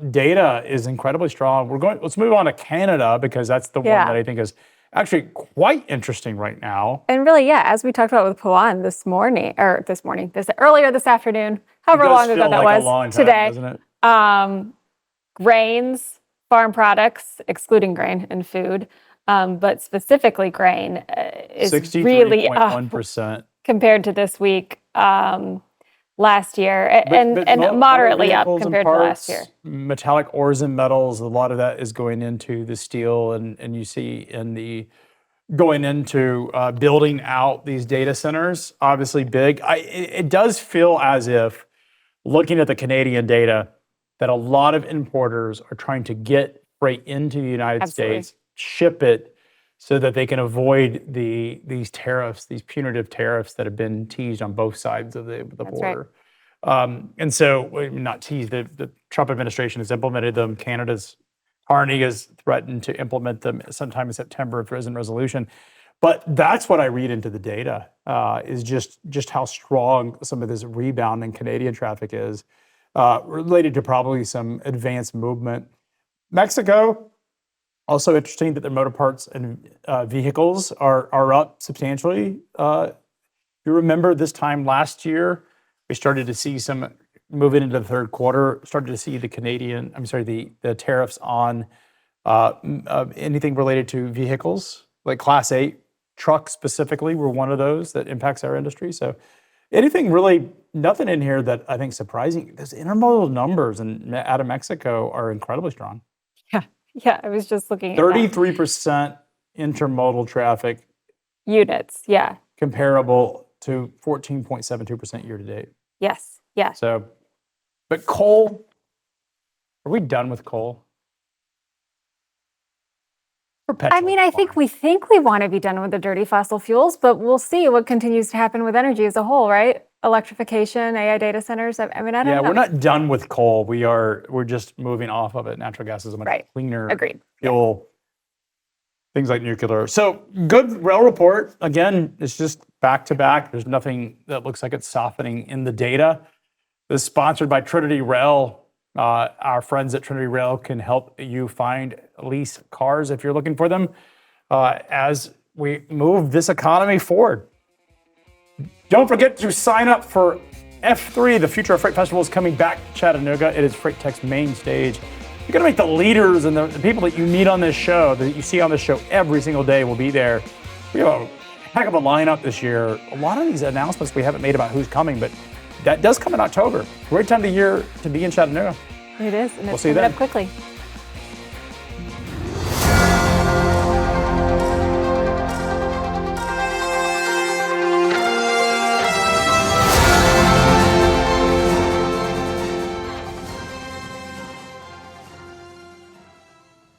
data is incredibly strong. Let's move on to Canada because that's the one that I think is actually quite interesting right now. And really, as we talked about with Pavan earlier this afternoon, however long ago that was, a long time, today, doesn't it? grains, farm products, excluding grain and food, but specifically grain is really up 63.1%. compared to this week last year, and moderately up compared to last year. Metallic ores and metals, a lot of that is going into the steel, and you see going into building out these data centers, obviously big. It does feel as if, looking at the Canadian data, that a lot of importers are trying to get freight into the United States, ship it, so that they can avoid these tariffs, these punitive tariffs that have been teased on both sides of the border. Right. And so, not teased, the Trump administration has implemented them. Canada's Carney has threatened to implement them sometime in September if there isn't resolution. But that's what I read into the data, is just how strong some of this rebound in Canadian traffic is, related to probably some advanced movement. Mexico, also interesting that their motor parts and vehicles are up substantially. You remember this time last year, we started to see some moving into the third quarter, started to see the tariffs on anything related to vehicles, like Class 8 trucks specifically were one of those that impacts our industry. So nothing in here that I think surprising. Those intermodal numbers out of Mexico are incredibly strong. Yeah, I was just looking at that. 33% intermodal traffic Units. Yeah. comparable to 14.72% year to date. Yes. Yeah. So, but coal, are we done with coal? I mean, I think we want to be done with the dirty fossil fuels, but we'll see what continues to happen with energy as a whole, right? Electrification, AI data centers. I mean, I don't know. We're not done with coal. We're just moving off of it. Natural gas is a much cleaner Agreed. fuel. Things like nuclear. So good rail report. Again, it's just back to back. There's nothing that looks like it's softening in the data. This is sponsored by Trinity Rail. Our friends at Trinity Rail can help you find lease cars if you're looking for them as we move this economy forward. Don't forget to sign up for F3. The Future of Freight Festival is coming back to Chattanooga. It is Freight Tech's main stage. You're going to make the leaders and the people that you meet on this show, that you see on this show every single day will be there. We have a heck of a lineup this year. A lot of these announcements we haven't made about who's coming, but that does come in October. Great time of the year to be in Chattanooga. It is, and We'll it's see you coming then. up quickly.